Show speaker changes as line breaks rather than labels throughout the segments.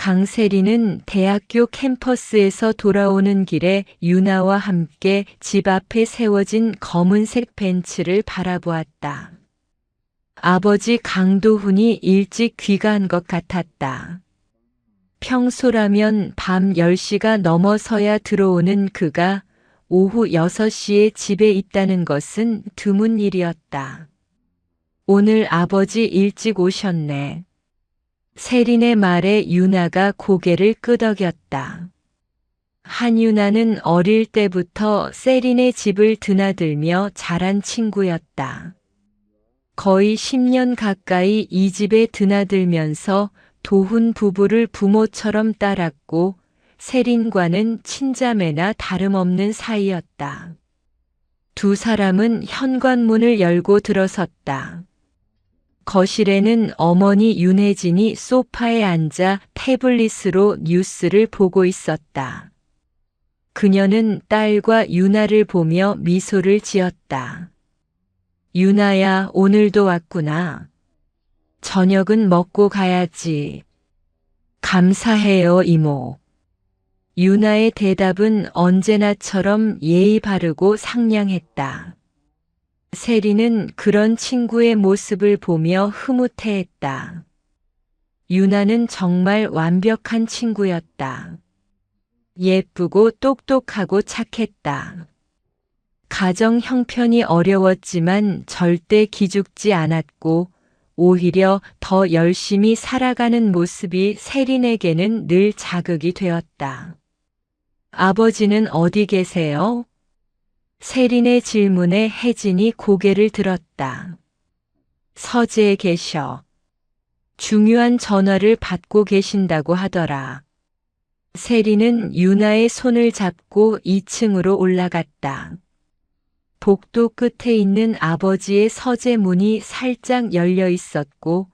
강세리는 대학교 캠퍼스에서 돌아오는 길에 유나와 함께 집 앞에 세워진 검은색 벤츠를 바라보았다. 아버지 강도훈이 일찍 귀가한 것 같았다. 평소라면 밤 10시가 넘어서야 들어오는 그가 오후 6시에 집에 있다는 것은 드문 일이었다. 오늘 아버지 일찍 오셨네. 세린의 말에 유나가 고개를 끄덕였다. 한유나는 어릴 때부터 세린의 집을 드나들며 자란 친구였다. 거의 10년 가까이 이 집에 드나들면서 도훈 부부를 부모처럼 따랐고 세린과는 친자매나 다름없는 사이였다. 두 사람은 현관문을 열고 들어섰다. 거실에는 어머니 윤혜진이 소파에 앉아 태블릿으로 뉴스를 보고 있었다. 그녀는 딸과 유나를 보며 미소를 지었다. 유나야, 오늘도 왔구나. 저녁은 먹고 가야지. 감사해요, 이모. 유나의 대답은 언제나처럼 예의 바르고 상냥했다. 세리는 그런 친구의 모습을 보며 흐뭇해했다. 유나는 정말 완벽한 친구였다. 예쁘고 똑똑하고 착했다. 가정 형편이 어려웠지만 절대 기죽지 않았고 오히려 더 열심히 살아가는 모습이 세린에게는 늘 자극이 되었다. 아버지는 어디 계세요? 세린의 질문에 혜진이 고개를 들었다. 서재에 계셔. 중요한 전화를 받고 계신다고 하더라. 세린은 유나의 손을 잡고 2층으로 올라갔다. 복도 끝에 있는 아버지의 서재 문이 살짝 열려 있었고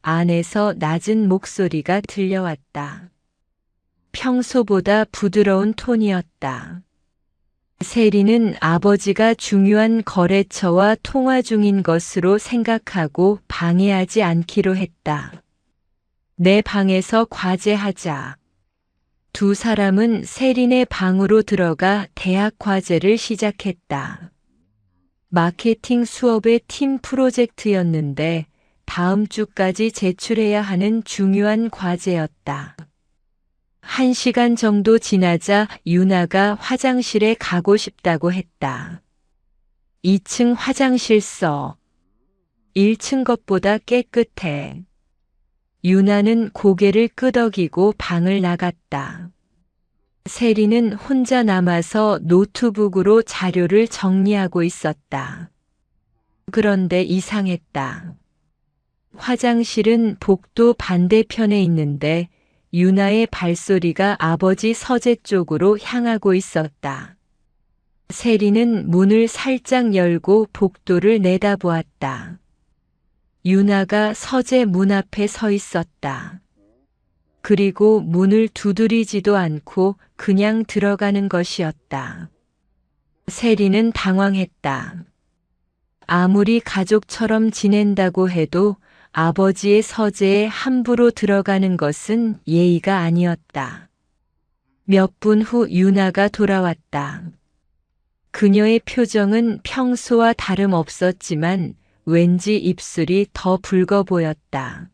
안에서 낮은 목소리가 들려왔다. 평소보다 부드러운 톤이었다. 세린은 아버지가 중요한 거래처와 통화 중인 것으로 생각하고 방해하지 않기로 했다. 내 방에서 과제하자. 두 사람은 세린의 방으로 들어가 대학 과제를 시작했다. 마케팅 수업의 팀 프로젝트였는데 다음 주까지 제출해야 하는 중요한 과제였다. 1시간 정도 지나자 유나가 화장실에 가고 싶다고 했다. 2층 화장실 써. 1층 것보다 깨끗해. 유나는 고개를 끄덕이고 방을 나갔다. 세리는 혼자 남아서 노트북으로 자료를 정리하고 있었다. 그런데 이상했다. 화장실은 복도 반대편에 있는데 유나의 발소리가 아버지 서재 쪽으로 향하고 있었다. 세리는 문을 살짝 열고 복도를 내다보았다. 유나가 서재 문 앞에 서 있었다. 그리고 문을 두드리지도 않고 그냥 들어가는 것이었다. 세리는 당황했다. 아무리 가족처럼 지낸다고 해도 아버지의 서재에 함부로 들어가는 것은 예의가 아니었다. 몇 분 후 유나가 돌아왔다. 그녀의 표정은 평소와 다름없었지만 왠지 입술이 더 붉어 보였다.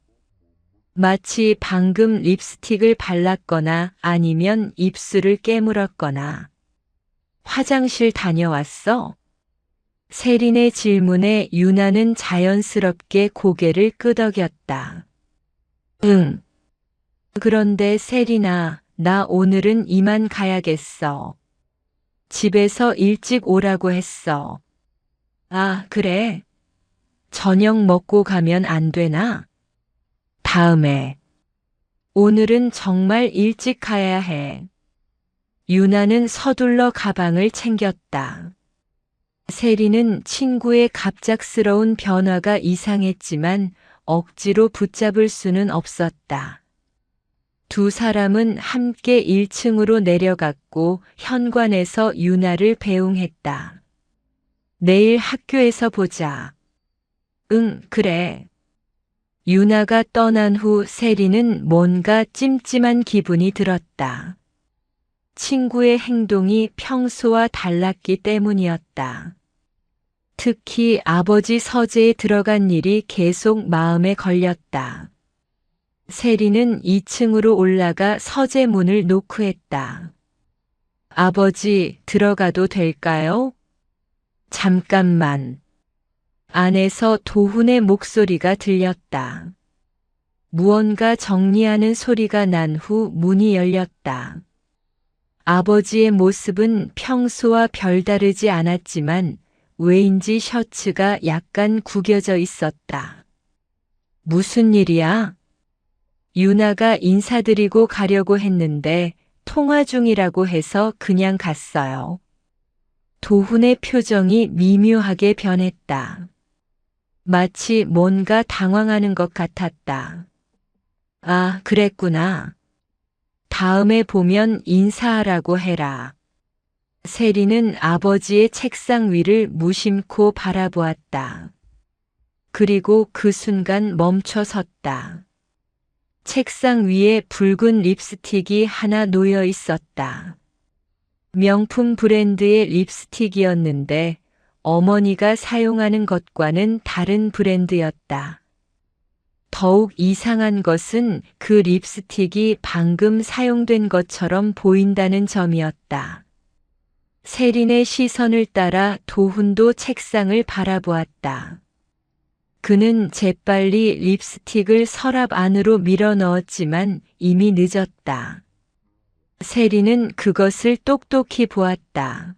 마치 방금 립스틱을 발랐거나 아니면 입술을 깨물었거나. 화장실 다녀왔어? 세린의 질문에 유나는 자연스럽게 고개를 끄덕였다. 응. 그런데 세린아, 나 오늘은 이만 가야겠어. 집에서 일찍 오라고 했어. 아, 그래? 저녁 먹고 가면 안 되나? 다음에. 오늘은 정말 일찍 가야 해. 유나는 서둘러 가방을 챙겼다. 세리는 친구의 갑작스러운 변화가 이상했지만 억지로 붙잡을 수는 없었다. 두 사람은 함께 1층으로 내려갔고 현관에서 유나를 배웅했다. 내일 학교에서 보자. 응, 그래. 유나가 떠난 후 세리는 뭔가 찜찜한 기분이 들었다. 친구의 행동이 평소와 달랐기 때문이었다. 특히 아버지 서재에 들어간 일이 계속 마음에 걸렸다. 세리는 2층으로 올라가 서재 문을 노크했다. 아버지, 들어가도 될까요? 잠깐만. 안에서 도훈의 목소리가 들렸다. 무언가 정리하는 소리가 난 후 문이 열렸다. 아버지의 모습은 평소와 별다르지 않았지만 왜인지 셔츠가 약간 구겨져 있었다. 무슨 일이야? 유나가 인사드리고 가려고 했는데 통화 중이라고 해서 그냥 갔어요. 도훈의 표정이 미묘하게 변했다. 마치 뭔가 당황하는 것 같았다. 아, 그랬구나. 다음에 보면 인사하라고 해라. 세리는 아버지의 책상 위를 무심코 바라보았다. 그리고 그 순간 멈춰 섰다. 책상 위에 붉은 립스틱이 하나 놓여 있었다. 명품 브랜드의 립스틱이었는데 어머니가 사용하는 것과는 다른 브랜드였다. 더욱 이상한 것은 그 립스틱이 방금 사용된 것처럼 보인다는 점이었다. 세린의 시선을 따라 도훈도 책상을 바라보았다. 그는 재빨리 립스틱을 서랍 안으로 밀어 넣었지만 이미 늦었다. 세린은 그것을 똑똑히 보았다.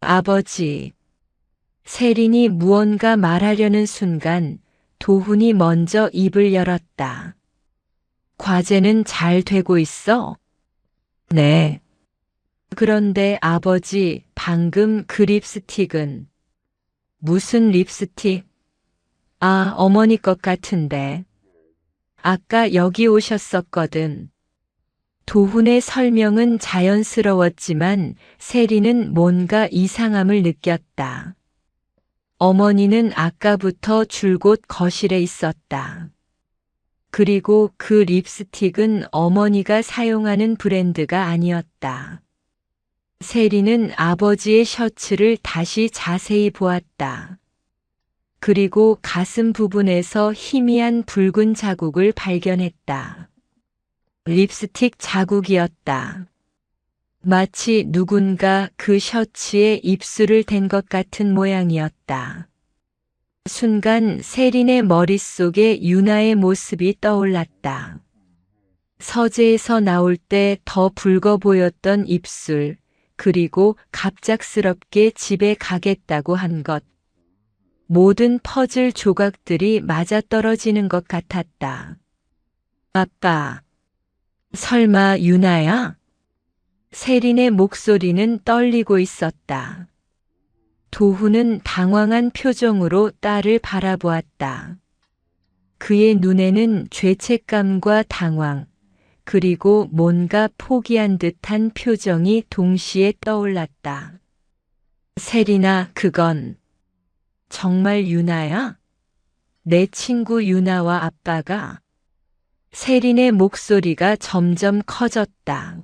아버지. 세린이 무언가 말하려는 순간 도훈이 먼저 입을 열었다. 과제는 잘 되고 있어? 네. 그런데 아버지, 방금 그 립스틱은 무슨 립스틱? 아, 어머니 것 같은데. 아까 여기 오셨었거든. 도훈의 설명은 자연스러웠지만 세리는 뭔가 이상함을 느꼈다. 어머니는 아까부터 줄곧 거실에 있었다. 그리고 그 립스틱은 어머니가 사용하는 브랜드가 아니었다. 세리는 아버지의 셔츠를 다시 자세히 보았다. 그리고 가슴 부분에서 희미한 붉은 자국을 발견했다. 립스틱 자국이었다. 마치 누군가 그 셔츠에 입술을 댄 것 같은 모양이었다. 순간 세린의 머릿속에 유나의 모습이 떠올랐다. 서재에서 나올 때 더 붉어 보였던 입술, 그리고 갑작스럽게 집에 가겠다고 한 것. 모든 퍼즐 조각들이 맞아떨어지는 것 같았다. 아빠. 설마 유나야? 세린의 목소리는 떨리고 있었다. 도훈은 당황한 표정으로 딸을 바라보았다. 그의 눈에는 죄책감과 당황, 그리고 뭔가 포기한 듯한 표정이 동시에 떠올랐다. 세린아, 그건 정말 유나야? 내 친구 유나와 아빠가? 세린의 목소리가 점점 커졌다.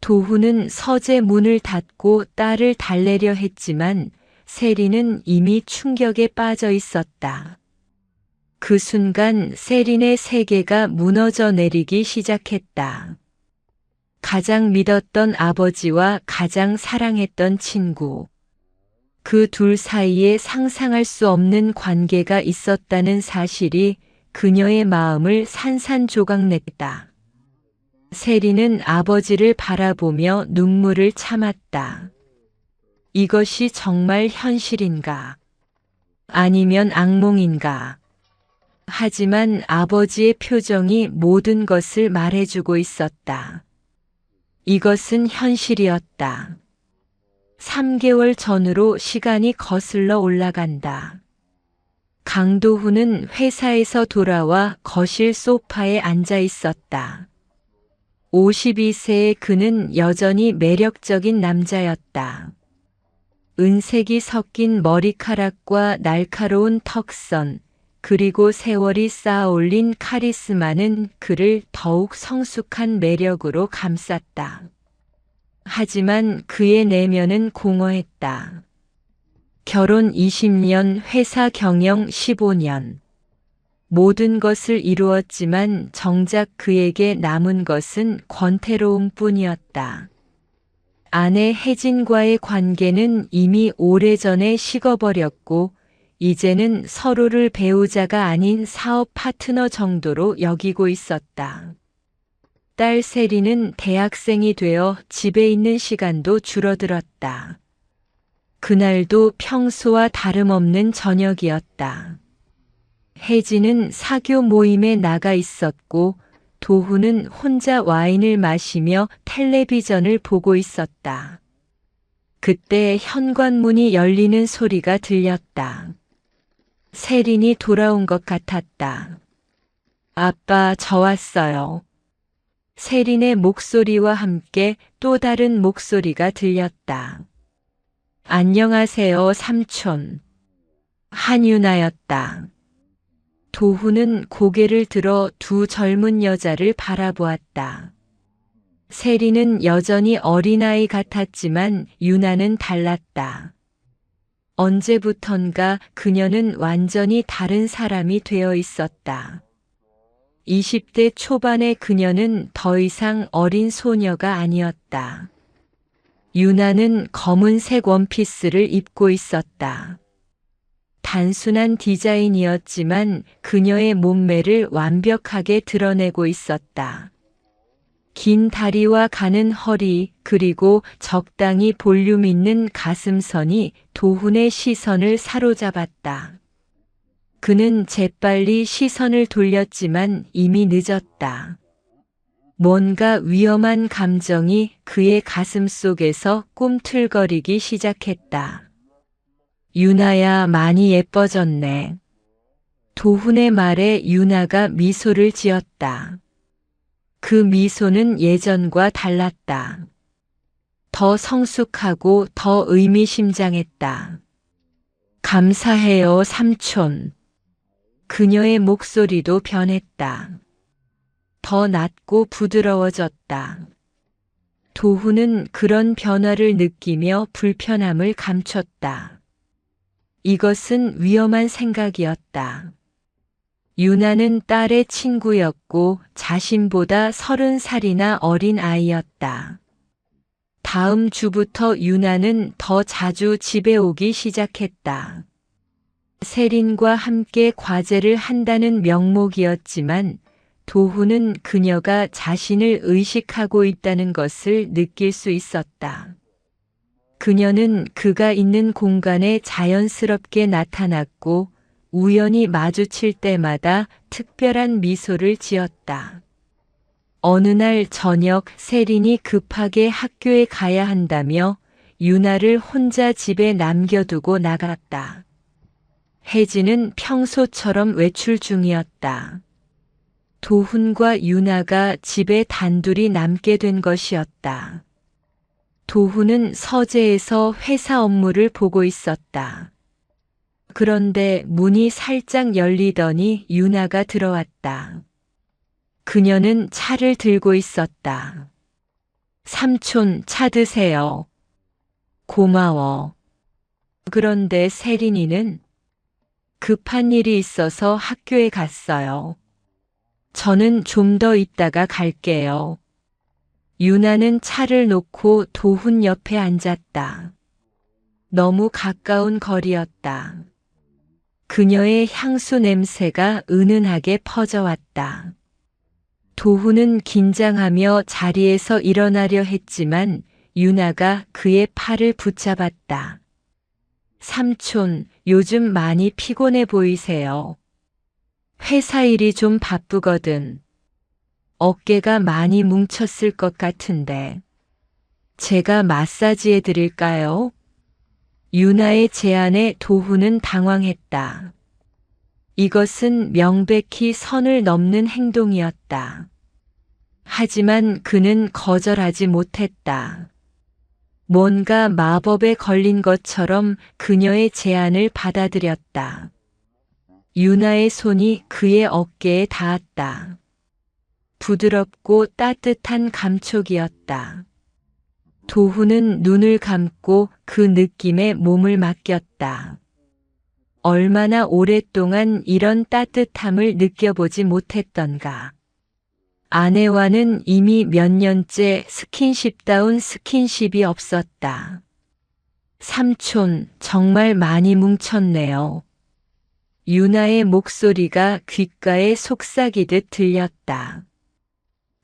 도훈은 서재 문을 닫고 딸을 달래려 했지만 세린은 이미 충격에 빠져 있었다. 그 순간 세린의 세계가 무너져 내리기 시작했다. 가장 믿었던 아버지와 가장 사랑했던 친구. 그 둘 사이에 상상할 수 없는 관계가 있었다는 사실이 그녀의 마음을 산산조각냈다. 세린은 아버지를 바라보며 눈물을 참았다. 이것이 정말 현실인가? 아니면 악몽인가? 하지만 아버지의 표정이 모든 것을 말해주고 있었다. 이것은 현실이었다. 3개월 전으로 시간이 거슬러 올라간다. 강도훈은 회사에서 돌아와 거실 소파에 앉아 있었다. 52세의 그는 여전히 매력적인 남자였다. 은색이 섞인 머리카락과 날카로운 턱선, 그리고 세월이 쌓아올린 카리스마는 그를 더욱 성숙한 매력으로 감쌌다. 하지만 그의 내면은 공허했다. 결혼 20년, 회사 경영 15년. 모든 것을 이루었지만 정작 그에게 남은 것은 권태로움뿐이었다. 아내 혜진과의 관계는 이미 오래전에 식어버렸고 이제는 서로를 배우자가 아닌 사업 파트너 정도로 여기고 있었다. 딸 세리는 대학생이 되어 집에 있는 시간도 줄어들었다. 그날도 평소와 다름없는 저녁이었다. 혜진은 사교 모임에 나가 있었고 도훈은 혼자 와인을 마시며 텔레비전을 보고 있었다. 그때 현관문이 열리는 소리가 들렸다. 세린이 돌아온 것 같았다. 아빠, 저 왔어요. 세린의 목소리와 함께 또 다른 목소리가 들렸다. 안녕하세요, 삼촌. 한유나였다. 도훈은 고개를 들어 두 젊은 여자를 바라보았다. 세리는 여전히 어린아이 같았지만 유나는 달랐다. 언제부턴가 그녀는 완전히 다른 사람이 되어 있었다. 20대 초반의 그녀는 더 이상 어린 소녀가 아니었다. 유나는 검은색 원피스를 입고 있었다. 단순한 디자인이었지만 그녀의 몸매를 완벽하게 드러내고 있었다. 긴 다리와 가는 허리, 그리고 적당히 볼륨 있는 가슴선이 도훈의 시선을 사로잡았다. 그는 재빨리 시선을 돌렸지만 이미 늦었다. 뭔가 위험한 감정이 그의 가슴 속에서 꿈틀거리기 시작했다. 유나야, 많이 예뻐졌네. 도훈의 말에 유나가 미소를 지었다. 그 미소는 예전과 달랐다. 더 성숙하고 더 의미심장했다. 감사해요, 삼촌. 그녀의 목소리도 변했다. 더 낮고 부드러워졌다. 도훈은 그런 변화를 느끼며 불편함을 감췄다. 이것은 위험한 생각이었다. 유나는 딸의 친구였고 자신보다 30살이나 어린 아이였다. 다음 주부터 유나는 더 자주 집에 오기 시작했다. 세린과 함께 과제를 한다는 명목이었지만 도훈은 그녀가 자신을 의식하고 있다는 것을 느낄 수 있었다. 그녀는 그가 있는 공간에 자연스럽게 나타났고 우연히 마주칠 때마다 특별한 미소를 지었다. 어느 날 저녁 세린이 급하게 학교에 가야 한다며 유나를 혼자 집에 남겨두고 나갔다. 혜진은 평소처럼 외출 중이었다. 도훈과 유나가 집에 단둘이 남게 된 것이었다. 도훈은 서재에서 회사 업무를 보고 있었다. 그런데 문이 살짝 열리더니 유나가 들어왔다. 그녀는 차를 들고 있었다. 삼촌, 차 드세요. 고마워. 그런데 세린이는 급한 일이 있어서 학교에 갔어요. 저는 좀 더 있다가 갈게요. 유나는 차를 놓고 도훈 옆에 앉았다. 너무 가까운 거리였다. 그녀의 향수 냄새가 은은하게 퍼져왔다. 도훈은 긴장하며 자리에서 일어나려 했지만 유나가 그의 팔을 붙잡았다. 삼촌, 요즘 많이 피곤해 보이세요. 회사 일이 좀 바쁘거든. 어깨가 많이 뭉쳤을 것 같은데. 제가 마사지해 드릴까요? 유나의 제안에 도훈은 당황했다. 이것은 명백히 선을 넘는 행동이었다. 하지만 그는 거절하지 못했다. 뭔가 마법에 걸린 것처럼 그녀의 제안을 받아들였다. 유나의 손이 그의 어깨에 닿았다. 부드럽고 따뜻한 감촉이었다. 도훈은 눈을 감고 그 느낌에 몸을 맡겼다. 얼마나 오랫동안 이런 따뜻함을 느껴보지 못했던가. 아내와는 이미 몇 년째 스킨십다운 스킨십이 없었다. 삼촌, 정말 많이 뭉쳤네요. 유나의 목소리가 귓가에 속삭이듯 들렸다.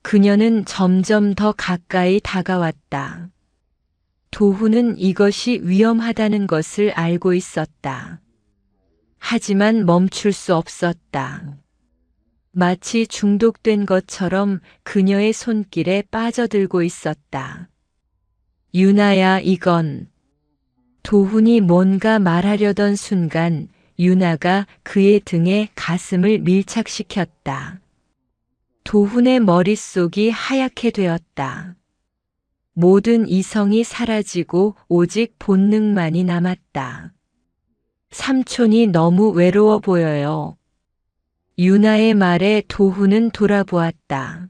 그녀는 점점 더 가까이 다가왔다. 도훈은 이것이 위험하다는 것을 알고 있었다. 하지만 멈출 수 없었다. 마치 중독된 것처럼 그녀의 손길에 빠져들고 있었다. 유나야, 이건. 도훈이 뭔가 말하려던 순간 유나가 그의 등에 가슴을 밀착시켰다. 도훈의 머릿속이 하얗게 되었다. 모든 이성이 사라지고 오직 본능만이 남았다. 삼촌이 너무 외로워 보여요. 유나의 말에 도훈은 돌아보았다.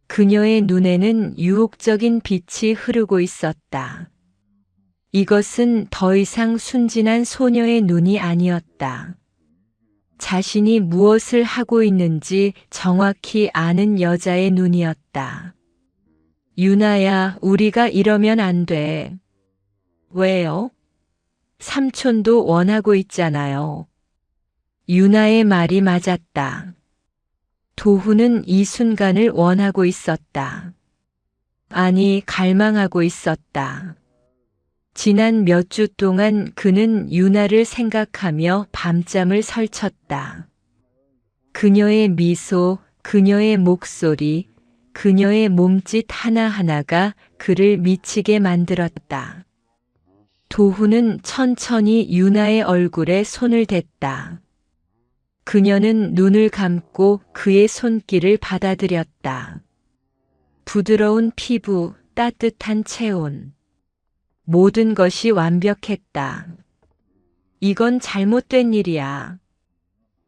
그녀의 눈에는 유혹적인 빛이 흐르고 있었다. 이것은 더 이상 순진한 소녀의 눈이 아니었다. 자신이 무엇을 하고 있는지 정확히 아는 여자의 눈이었다. 유나야, 우리가 이러면 안 돼. 왜요? 삼촌도 원하고 있잖아요. 유나의 말이 맞았다. 도훈은 이 순간을 원하고 있었다. 아니, 갈망하고 있었다. 지난 몇 주 동안 그는 유나를 생각하며 밤잠을 설쳤다. 그녀의 미소, 그녀의 목소리, 그녀의 몸짓 하나하나가 그를 미치게 만들었다. 도훈은 천천히 유나의 얼굴에 손을 댔다. 그녀는 눈을 감고 그의 손길을 받아들였다. 부드러운 피부, 따뜻한 체온. 모든 것이 완벽했다. 이건 잘못된 일이야.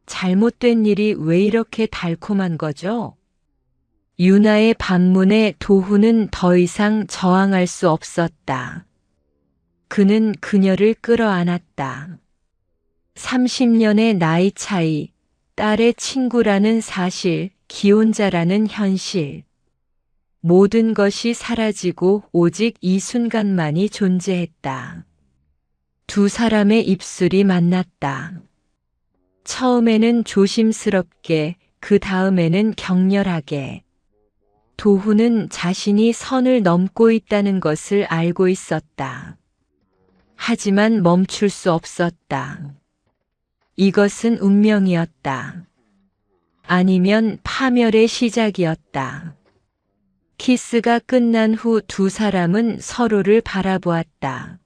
잘못된 일이 왜 이렇게 달콤한 거죠? 유나의 반문에 도훈은 더 이상 저항할 수 없었다. 그는 그녀를 끌어안았다. 30년의 나이 차이, 딸의 친구라는 사실, 기혼자라는 현실. 모든 것이 사라지고 오직 이 순간만이 존재했다. 두 사람의 입술이 만났다. 처음에는 조심스럽게, 그 다음에는 격렬하게. 도훈은 자신이 선을 넘고 있다는 것을 알고 있었다. 하지만 멈출 수 없었다. 이것은 운명이었다. 아니면 파멸의 시작이었다. 키스가 끝난 후 두 사람은 서로를 바라보았다.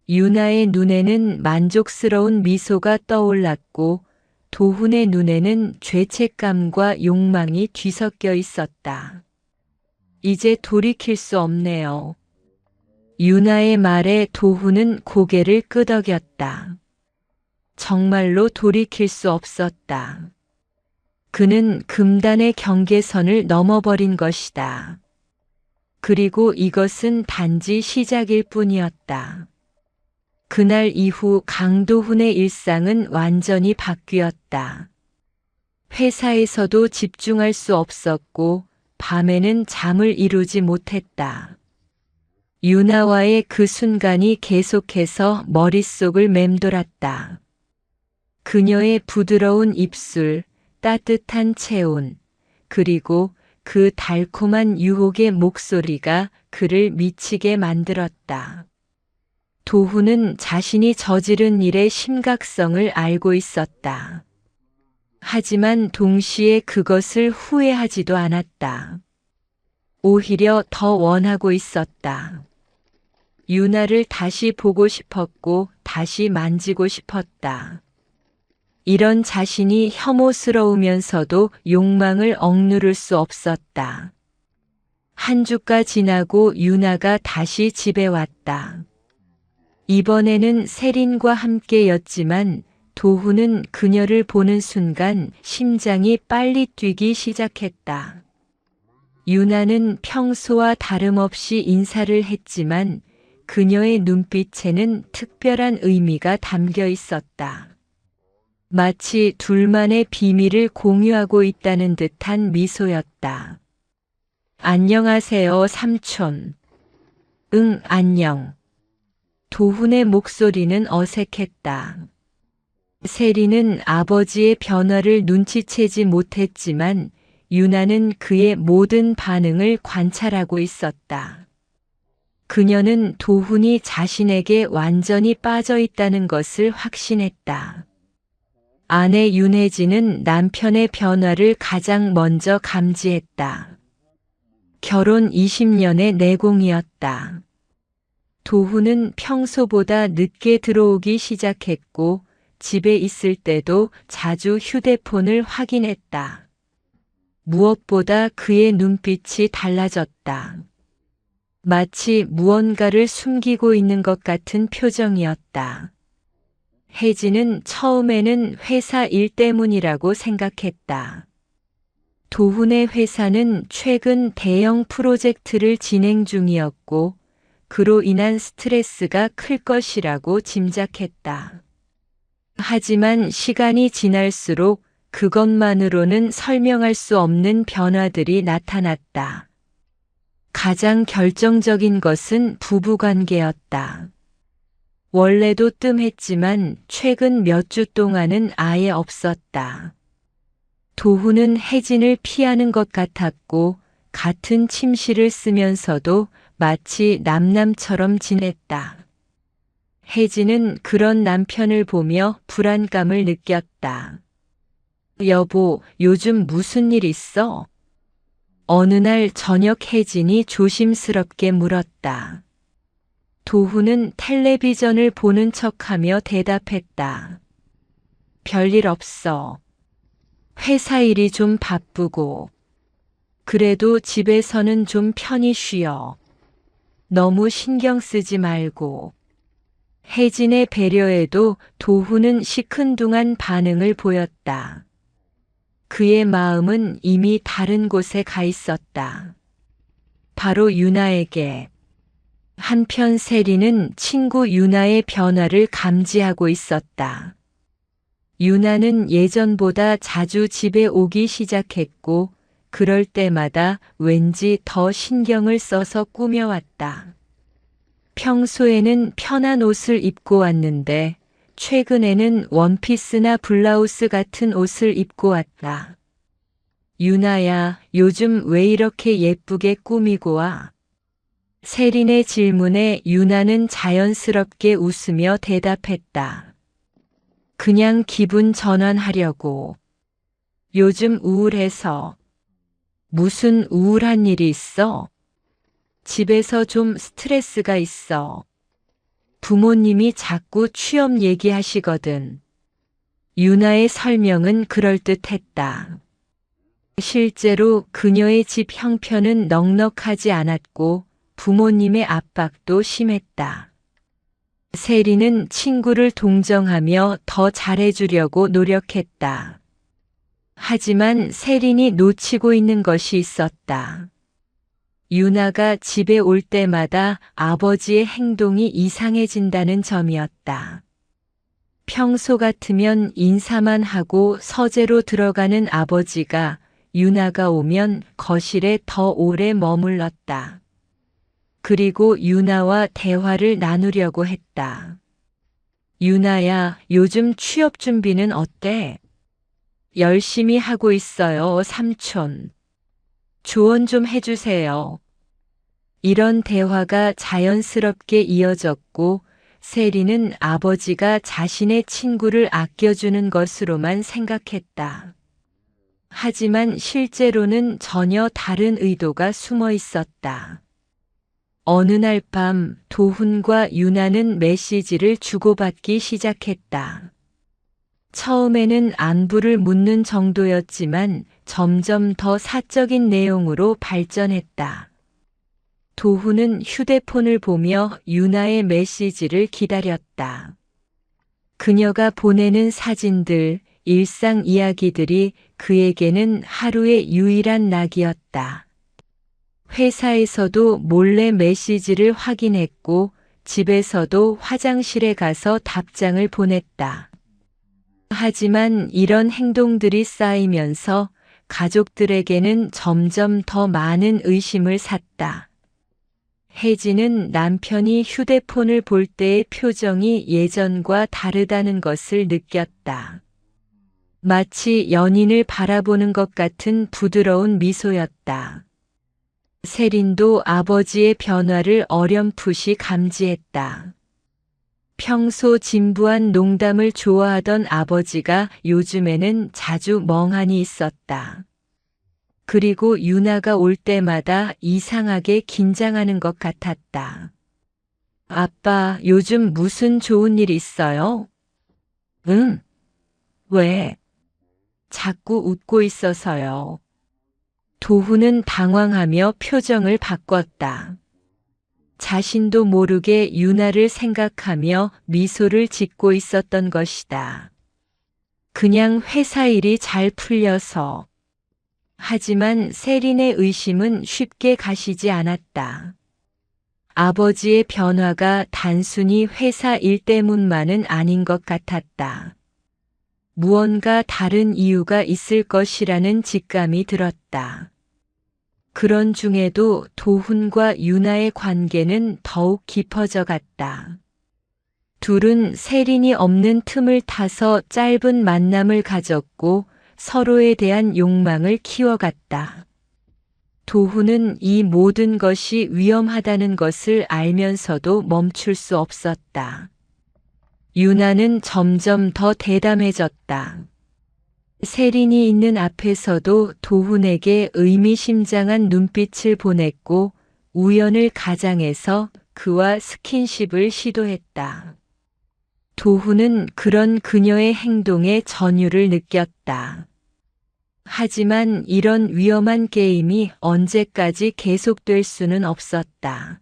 유나의 눈에는 만족스러운 미소가 떠올랐고 도훈의 눈에는 죄책감과 욕망이 뒤섞여 있었다. 이제 돌이킬 수 없네요. 유나의 말에 도훈은 고개를 끄덕였다. 정말로 돌이킬 수 없었다. 그는 금단의 경계선을 넘어버린 것이다. 그리고 이것은 단지 시작일 뿐이었다. 그날 이후 강도훈의 일상은 완전히 바뀌었다. 회사에서도 집중할 수 없었고 밤에는 잠을 이루지 못했다. 유나와의 그 순간이 계속해서 머릿속을 맴돌았다. 그녀의 부드러운 입술, 따뜻한 체온, 그리고 그 달콤한 유혹의 목소리가 그를 미치게 만들었다. 도훈은 자신이 저지른 일의 심각성을 알고 있었다. 하지만 동시에 그것을 후회하지도 않았다. 오히려 더 원하고 있었다. 유나를 다시 보고 싶었고 다시 만지고 싶었다. 이런 자신이 혐오스러우면서도 욕망을 억누를 수 없었다. 한 주가 지나고 유나가 다시 집에 왔다. 이번에는 세린과 함께였지만 도훈은 그녀를 보는 순간 심장이 빨리 뛰기 시작했다. 유나는 평소와 다름없이 인사를 했지만 그녀의 눈빛에는 특별한 의미가 담겨 있었다. 마치 둘만의 비밀을 공유하고 있다는 듯한 미소였다. 안녕하세요, 삼촌. 응, 안녕. 도훈의 목소리는 어색했다. 세리는 아버지의 변화를 눈치채지 못했지만 유나는 그의 모든 반응을 관찰하고 있었다. 그녀는 도훈이 자신에게 완전히 빠져 있다는 것을 확신했다. 아내 윤혜진은 남편의 변화를 가장 먼저 감지했다. 결혼 20년의 내공이었다. 도훈은 평소보다 늦게 들어오기 시작했고 집에 있을 때도 자주 휴대폰을 확인했다. 무엇보다 그의 눈빛이 달라졌다. 마치 무언가를 숨기고 있는 것 같은 표정이었다. 혜진은 처음에는 회사 일 때문이라고 생각했다. 도훈의 회사는 최근 대형 프로젝트를 진행 중이었고 그로 인한 스트레스가 클 것이라고 짐작했다. 하지만 시간이 지날수록 그것만으로는 설명할 수 없는 변화들이 나타났다. 가장 결정적인 것은 부부관계였다. 원래도 뜸했지만 최근 몇 주 동안은 아예 없었다. 도훈은 혜진을 피하는 것 같았고 같은 침실을 쓰면서도 마치 남남처럼 지냈다. 혜진은 그런 남편을 보며 불안감을 느꼈다. 여보, 요즘 무슨 일 있어? 어느 날 저녁 혜진이 조심스럽게 물었다. 도훈은 텔레비전을 보는 척하며 대답했다. 별일 없어. 회사 일이 좀 바쁘고. 그래도 집에서는 좀 편히 쉬어. 너무 신경 쓰지 말고. 혜진의 배려에도 도훈은 시큰둥한 반응을 보였다. 그의 마음은 이미 다른 곳에 가 있었다. 바로 유나에게. 한편 세리는 친구 유나의 변화를 감지하고 있었다. 유나는 예전보다 자주 집에 오기 시작했고 그럴 때마다 왠지 더 신경을 써서 꾸며왔다. 평소에는 편한 옷을 입고 왔는데 최근에는 원피스나 블라우스 같은 옷을 입고 왔다. 유나야, 요즘 왜 이렇게 예쁘게 꾸미고 와? 세린의 질문에 유나는 자연스럽게 웃으며 대답했다. 그냥 기분 전환하려고. 요즘 우울해서. 무슨 우울한 일이 있어? 집에서 좀 스트레스가 있어. 부모님이 자꾸 취업 얘기하시거든. 유나의 설명은 그럴듯했다. 실제로 그녀의 집 형편은 넉넉하지 않았고 부모님의 압박도 심했다. 세리는 친구를 동정하며 더 잘해주려고 노력했다. 하지만 세린이 놓치고 있는 것이 있었다. 유나가 집에 올 때마다 아버지의 행동이 이상해진다는 점이었다. 평소 같으면 인사만 하고 서재로 들어가는 아버지가 유나가 오면 거실에 더 오래 머물렀다. 그리고 유나와 대화를 나누려고 했다. 유나야, 요즘 취업 준비는 어때? 열심히 하고 있어요, 삼촌. 조언 좀 해주세요. 이런 대화가 자연스럽게 이어졌고 세리는 아버지가 자신의 친구를 아껴주는 것으로만 생각했다. 하지만 실제로는 전혀 다른 의도가 숨어 있었다. 어느 날 밤 도훈과 유나는 메시지를 주고받기 시작했다. 처음에는 안부를 묻는 정도였지만 점점 더 사적인 내용으로 발전했다. 도훈은 휴대폰을 보며 유나의 메시지를 기다렸다. 그녀가 보내는 사진들, 일상 이야기들이 그에게는 하루의 유일한 낙이었다. 회사에서도 몰래 메시지를 확인했고 집에서도 화장실에 가서 답장을 보냈다. 하지만 이런 행동들이 쌓이면서 가족들에게는 점점 더 많은 의심을 샀다. 혜진은 남편이 휴대폰을 볼 때의 표정이 예전과 다르다는 것을 느꼈다. 마치 연인을 바라보는 것 같은 부드러운 미소였다. 세린도 아버지의 변화를 어렴풋이 감지했다. 평소 진부한 농담을 좋아하던 아버지가 요즘에는 자주 멍하니 있었다. 그리고 유나가 올 때마다 이상하게 긴장하는 것 같았다. 아빠, 요즘 무슨 좋은 일 있어요? 응. 왜? 자꾸 웃고 있어서요. 도훈은 당황하며 표정을 바꿨다. 자신도 모르게 유나를 생각하며 미소를 짓고 있었던 것이다. 그냥 회사 일이 잘 풀려서. 하지만 세린의 의심은 쉽게 가시지 않았다. 아버지의 변화가 단순히 회사 일 때문만은 아닌 것 같았다. 무언가 다른 이유가 있을 것이라는 직감이 들었다. 그런 중에도 도훈과 유나의 관계는 더욱 깊어져 갔다. 둘은 세린이 없는 틈을 타서 짧은 만남을 가졌고 서로에 대한 욕망을 키워갔다. 도훈은 이 모든 것이 위험하다는 것을 알면서도 멈출 수 없었다. 유나는 점점 더 대담해졌다. 세린이 있는 앞에서도 도훈에게 의미심장한 눈빛을 보냈고 우연을 가장해서 그와 스킨십을 시도했다. 도훈은 그런 그녀의 행동에 전율을 느꼈다. 하지만 이런 위험한 게임이 언제까지 계속될 수는 없었다.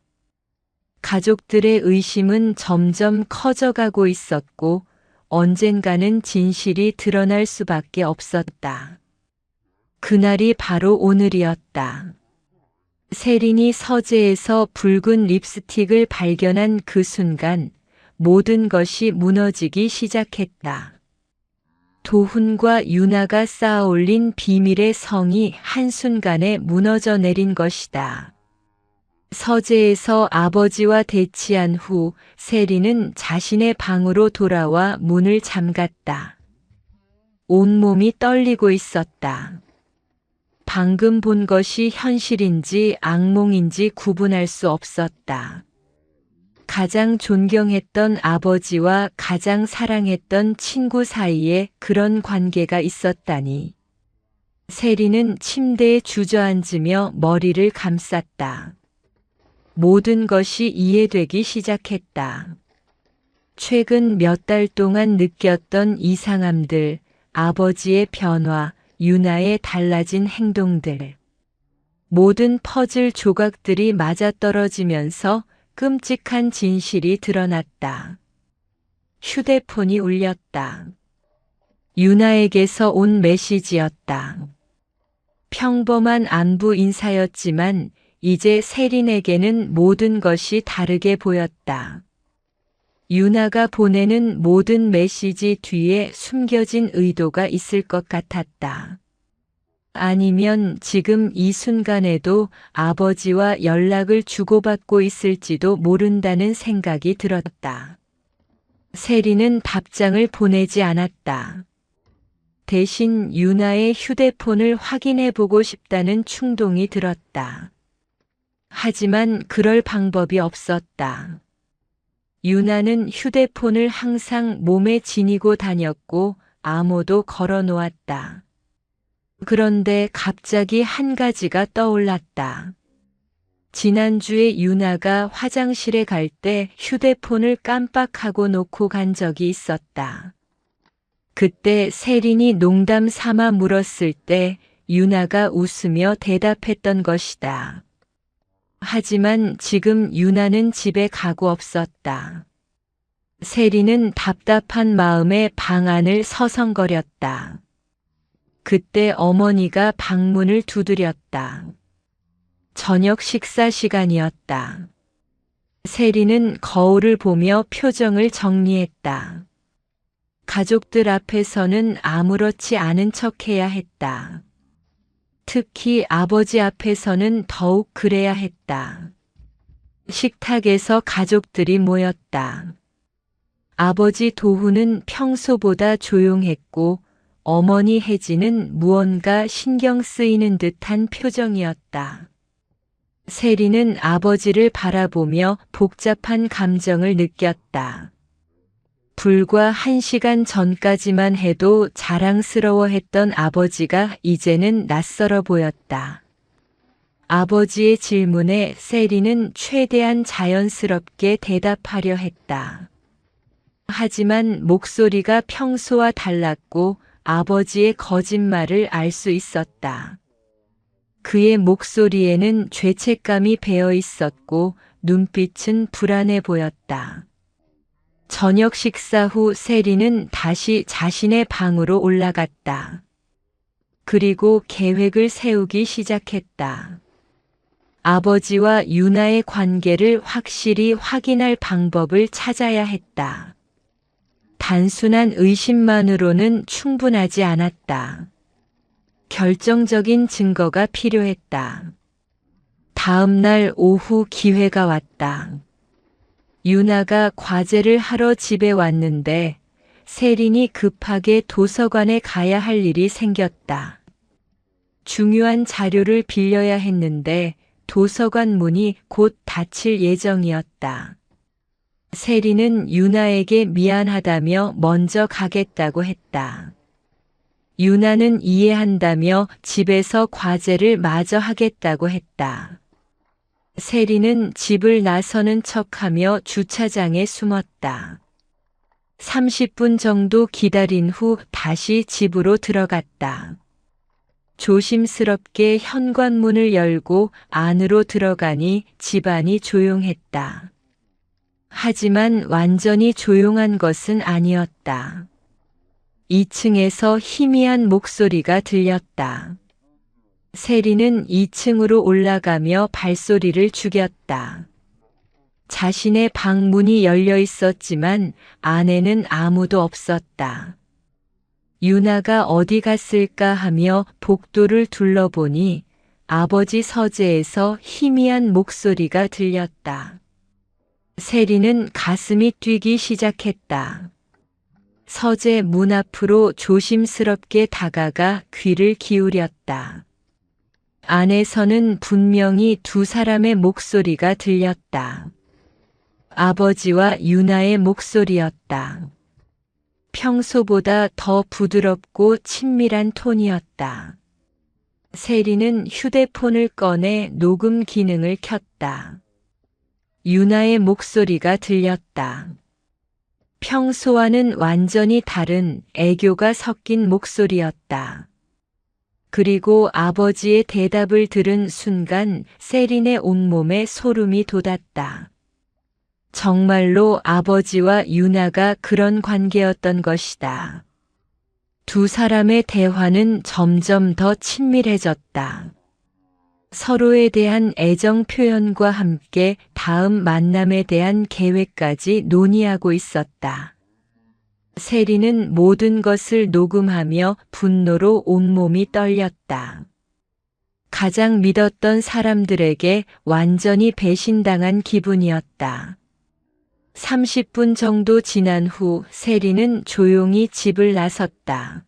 가족들의 의심은 점점 커져가고 있었고 언젠가는 진실이 드러날 수밖에 없었다. 그날이 바로 오늘이었다. 세린이 서재에서 붉은 립스틱을 발견한 그 순간 모든 것이 무너지기 시작했다. 도훈과 유나가 쌓아올린 비밀의 성이 한순간에 무너져 내린 것이다. 서재에서 아버지와 대치한 후 세린은 자신의 방으로 돌아와 문을 잠갔다. 온몸이 떨리고 있었다. 방금 본 것이 현실인지 악몽인지 구분할 수 없었다. 가장 존경했던 아버지와 가장 사랑했던 친구 사이에 그런 관계가 있었다니. 세린은 침대에 주저앉으며 머리를 감쌌다. 모든 것이 이해되기 시작했다. 최근 몇 달 동안 느꼈던 이상함들, 아버지의 변화, 유나의 달라진 행동들. 모든 퍼즐 조각들이 맞아떨어지면서 끔찍한 진실이 드러났다. 휴대폰이 울렸다. 유나에게서 온 메시지였다. 평범한 안부 인사였지만 이제 세린에게는 모든 것이 다르게 보였다. 유나가 보내는 모든 메시지 뒤에 숨겨진 의도가 있을 것 같았다. 아니면 지금 이 순간에도 아버지와 연락을 주고받고 있을지도 모른다는 생각이 들었다. 세린은 답장을 보내지 않았다. 대신 유나의 휴대폰을 확인해 보고 싶다는 충동이 들었다. 하지만 그럴 방법이 없었다. 유나는 휴대폰을 항상 몸에 지니고 다녔고 암호도 걸어 놓았다. 그런데 갑자기 한 가지가 떠올랐다. 지난주에 유나가 화장실에 갈 때 휴대폰을 깜빡하고 놓고 간 적이 있었다. 그때 세린이 농담 삼아 물었을 때 유나가 웃으며 대답했던 것이다. 하지만 지금 유나는 집에 가고 없었다. 세리는 답답한 마음에 방 안을 서성거렸다. 그때 어머니가 방문을 두드렸다. 저녁 식사 시간이었다. 세리는 거울을 보며 표정을 정리했다. 가족들 앞에서는 아무렇지 않은 척해야 했다. 특히 아버지 앞에서는 더욱 그래야 했다. 식탁에서 가족들이 모였다. 아버지 도훈은 평소보다 조용했고 어머니 혜진은 무언가 신경 쓰이는 듯한 표정이었다. 세리는 아버지를 바라보며 복잡한 감정을 느꼈다. 불과 1시간 전까지만 해도 자랑스러워했던 아버지가 이제는 낯설어 보였다. 아버지의 질문에 세리는 최대한 자연스럽게 대답하려 했다. 하지만 목소리가 평소와 달랐고 아버지의 거짓말을 알 수 있었다. 그의 목소리에는 죄책감이 배어 있었고 눈빛은 불안해 보였다. 저녁 식사 후 세리는 다시 자신의 방으로 올라갔다. 그리고 계획을 세우기 시작했다. 아버지와 유나의 관계를 확실히 확인할 방법을 찾아야 했다. 단순한 의심만으로는 충분하지 않았다. 결정적인 증거가 필요했다. 다음 날 오후 기회가 왔다. 유나가 과제를 하러 집에 왔는데 세린이 급하게 도서관에 가야 할 일이 생겼다. 중요한 자료를 빌려야 했는데 도서관 문이 곧 닫힐 예정이었다. 세린은 유나에게 미안하다며 먼저 가겠다고 했다. 유나는 이해한다며 집에서 과제를 마저 하겠다고 했다. 세리는 집을 나서는 척하며 주차장에 숨었다. 30분 정도 기다린 후 다시 집으로 들어갔다. 조심스럽게 현관문을 열고 안으로 들어가니 집안이 조용했다. 하지만 완전히 조용한 것은 아니었다. 2층에서 희미한 목소리가 들렸다. 세리는 2층으로 올라가며 발소리를 죽였다. 자신의 방문이 열려 있었지만 안에는 아무도 없었다. 유나가 어디 갔을까 하며 복도를 둘러보니 아버지 서재에서 희미한 목소리가 들렸다. 세리는 가슴이 뛰기 시작했다. 서재 문 앞으로 조심스럽게 다가가 귀를 기울였다. 안에서는 분명히 두 사람의 목소리가 들렸다. 아버지와 유나의 목소리였다. 평소보다 더 부드럽고 친밀한 톤이었다. 세리는 휴대폰을 꺼내 녹음 기능을 켰다. 유나의 목소리가 들렸다. 평소와는 완전히 다른 애교가 섞인 목소리였다. 그리고 아버지의 대답을 들은 순간 세린의 온몸에 소름이 돋았다. 정말로 아버지와 유나가 그런 관계였던 것이다. 두 사람의 대화는 점점 더 친밀해졌다. 서로에 대한 애정 표현과 함께 다음 만남에 대한 계획까지 논의하고 있었다. 세리는 모든 것을 녹음하며 분노로 온몸이 떨렸다. 가장 믿었던 사람들에게 완전히 배신당한 기분이었다. 30분 정도 지난 후 세리는 조용히 집을 나섰다.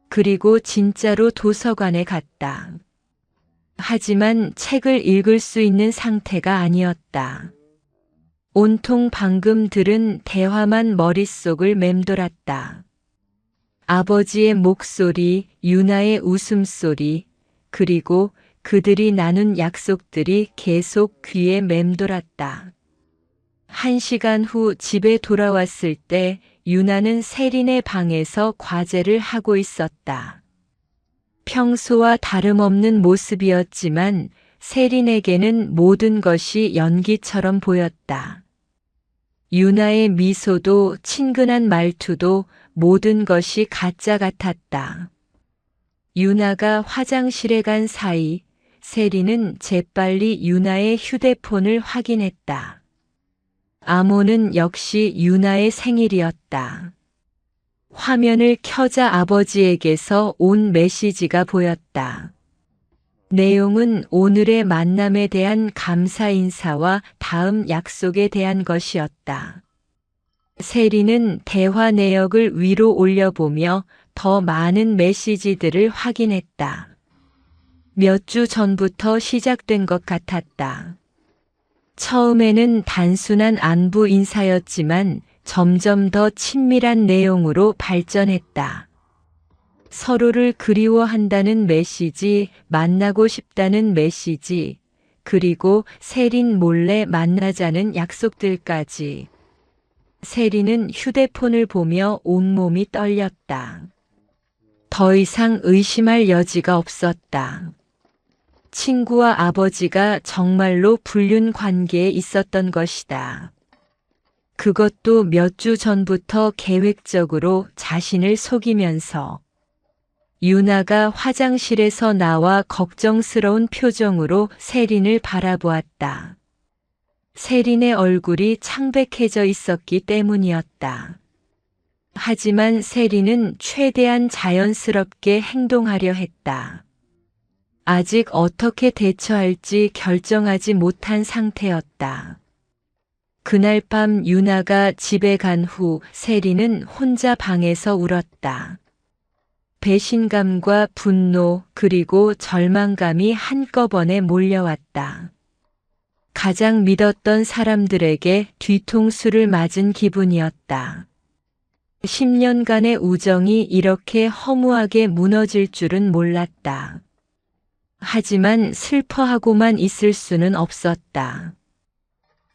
그리고 진짜로 도서관에 갔다. 하지만 책을 읽을 수 있는 상태가 아니었다. 온통 방금 들은 대화만 머릿속을 맴돌았다. 아버지의 목소리, 유나의 웃음소리, 그리고 그들이 나눈 약속들이 계속 귀에 맴돌았다. 1시간 후 집에 돌아왔을 때 유나는 세린의 방에서 과제를 하고 있었다. 평소와 다름없는 모습이었지만 세린에게는 모든 것이 연기처럼 보였다. 유나의 미소도 친근한 말투도 모든 것이 가짜 같았다. 유나가 화장실에 간 사이 세리는 재빨리 유나의 휴대폰을 확인했다. 아모는 역시 유나의 생일이었다. 화면을 켜자 아버지에게서 온 메시지가 보였다. 내용은 오늘의 만남에 대한 감사 인사와 다음 약속에 대한 것이었다. 세리는 대화 내역을 위로 올려보며 더 많은 메시지들을 확인했다. 몇 주 전부터 시작된 것 같았다. 처음에는 단순한 안부 인사였지만 점점 더 친밀한 내용으로 발전했다. 서로를 그리워한다는 메시지, 만나고 싶다는 메시지, 그리고 세린 몰래 만나자는 약속들까지. 세린은 휴대폰을 보며 온몸이 떨렸다. 더 이상 의심할 여지가 없었다. 친구와 아버지가 정말로 불륜 관계에 있었던 것이다. 그것도 몇 주 전부터 계획적으로 자신을 속이면서. 유나가 화장실에서 나와 걱정스러운 표정으로 세린을 바라보았다. 세린의 얼굴이 창백해져 있었기 때문이었다. 하지만 세린은 최대한 자연스럽게 행동하려 했다. 아직 어떻게 대처할지 결정하지 못한 상태였다. 그날 밤 유나가 집에 간 후 세린은 혼자 방에서 울었다. 배신감과 분노 그리고 절망감이 한꺼번에 몰려왔다. 가장 믿었던 사람들에게 뒤통수를 맞은 기분이었다. 10년간의 우정이 이렇게 허무하게 무너질 줄은 몰랐다. 하지만 슬퍼하고만 있을 수는 없었다.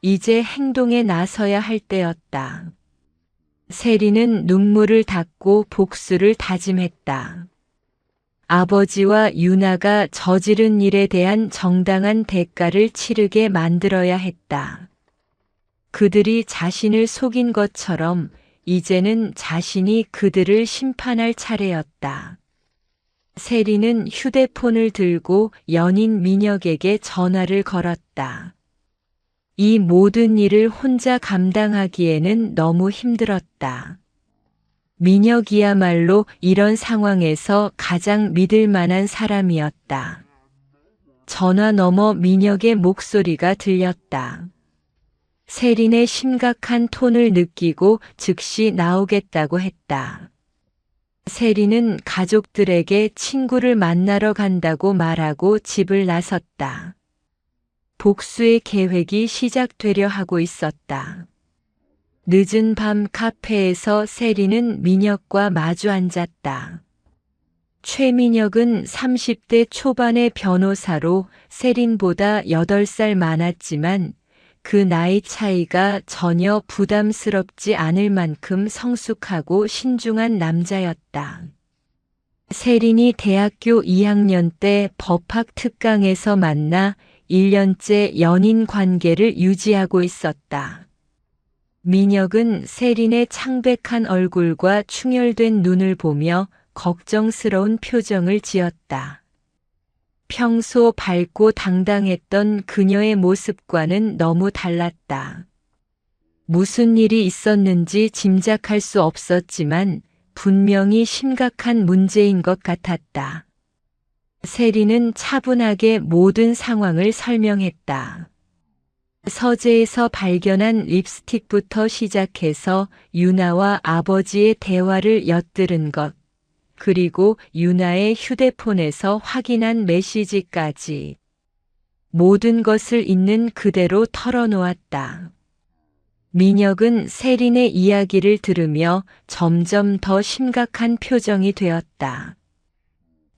이제 행동에 나서야 할 때였다. 세리는 눈물을 닦고 복수를 다짐했다. 아버지와 유나가 저지른 일에 대한 정당한 대가를 치르게 만들어야 했다. 그들이 자신을 속인 것처럼 이제는 자신이 그들을 심판할 차례였다. 세리는 휴대폰을 들고 연인 민혁에게 전화를 걸었다. 이 모든 일을 혼자 감당하기에는 너무 힘들었다. 민혁이야말로 이런 상황에서 가장 믿을 만한 사람이었다. 전화 너머 민혁의 목소리가 들렸다. 세린의 심각한 톤을 느끼고 즉시 나오겠다고 했다. 세린은 가족들에게 친구를 만나러 간다고 말하고 집을 나섰다. 복수의 계획이 시작되려 하고 있었다. 늦은 밤 카페에서 세린은 민혁과 마주 앉았다. 최민혁은 30대 초반의 변호사로 세린보다 8살 많았지만 그 나이 차이가 전혀 부담스럽지 않을 만큼 성숙하고 신중한 남자였다. 세린이 대학교 2학년 때 법학 특강에서 만나 1년째 연인 관계를 유지하고 있었다. 민혁은 세린의 창백한 얼굴과 충혈된 눈을 보며 걱정스러운 표정을 지었다. 평소 밝고 당당했던 그녀의 모습과는 너무 달랐다. 무슨 일이 있었는지 짐작할 수 없었지만 분명히 심각한 문제인 것 같았다. 세린은 차분하게 모든 상황을 설명했다. 서재에서 발견한 립스틱부터 시작해서 유나와 아버지의 대화를 엿들은 것, 그리고 유나의 휴대폰에서 확인한 메시지까지 모든 것을 있는 그대로 털어놓았다. 민혁은 세린의 이야기를 들으며 점점 더 심각한 표정이 되었다.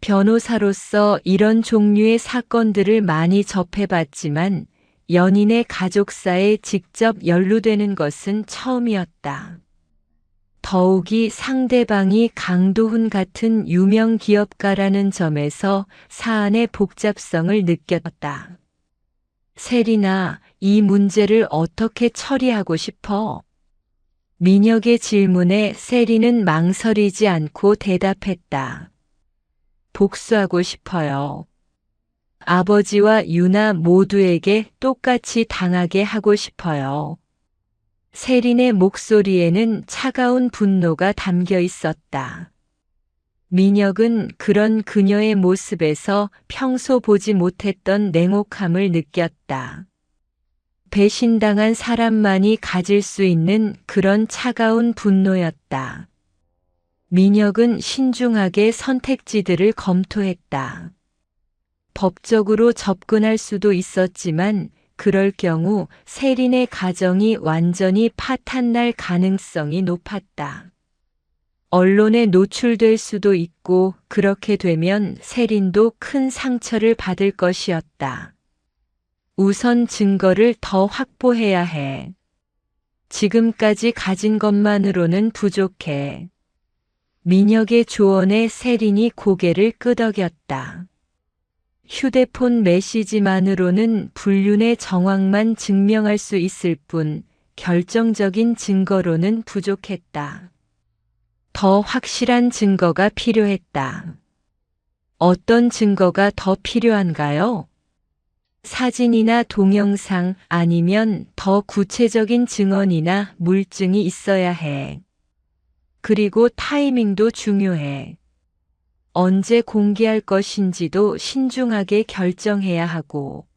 변호사로서 이런 종류의 사건들을 많이 접해봤지만 연인의 가족사에 직접 연루되는 것은 처음이었다. 더욱이 상대방이 강도훈 같은 유명 기업가라는 점에서 사안의 복잡성을 느꼈다. 세린아, 이 문제를 어떻게 처리하고 싶어? 민혁의 질문에 세리는 망설이지 않고 대답했다. 복수하고 싶어요. 아버지와 유나 모두에게 똑같이 당하게 하고 싶어요. 세린의 목소리에는 차가운 분노가 담겨 있었다. 민혁은 그런 그녀의 모습에서 평소 보지 못했던 냉혹함을 느꼈다. 배신당한 사람만이 가질 수 있는 그런 차가운 분노였다. 민혁은 신중하게 선택지들을 검토했다. 법적으로 접근할 수도 있었지만 그럴 경우 세린의 가정이 완전히 파탄날 가능성이 높았다. 언론에 노출될 수도 있고 그렇게 되면 세린도 큰 상처를 받을 것이었다. 우선 증거를 더 확보해야 해. 지금까지 가진 것만으로는 부족해. 민혁의 조언에 세린이 고개를 끄덕였다. 휴대폰 메시지만으로는 불륜의 정황만 증명할 수 있을 뿐 결정적인 증거로는 부족했다. 더 확실한 증거가 필요했다. 어떤 증거가 더 필요한가요? 사진이나 동영상 아니면 더 구체적인 증언이나 물증이 있어야 해. 그리고 타이밍도 중요해. 언제 공개할 것인지도 신중하게 결정해야 하고.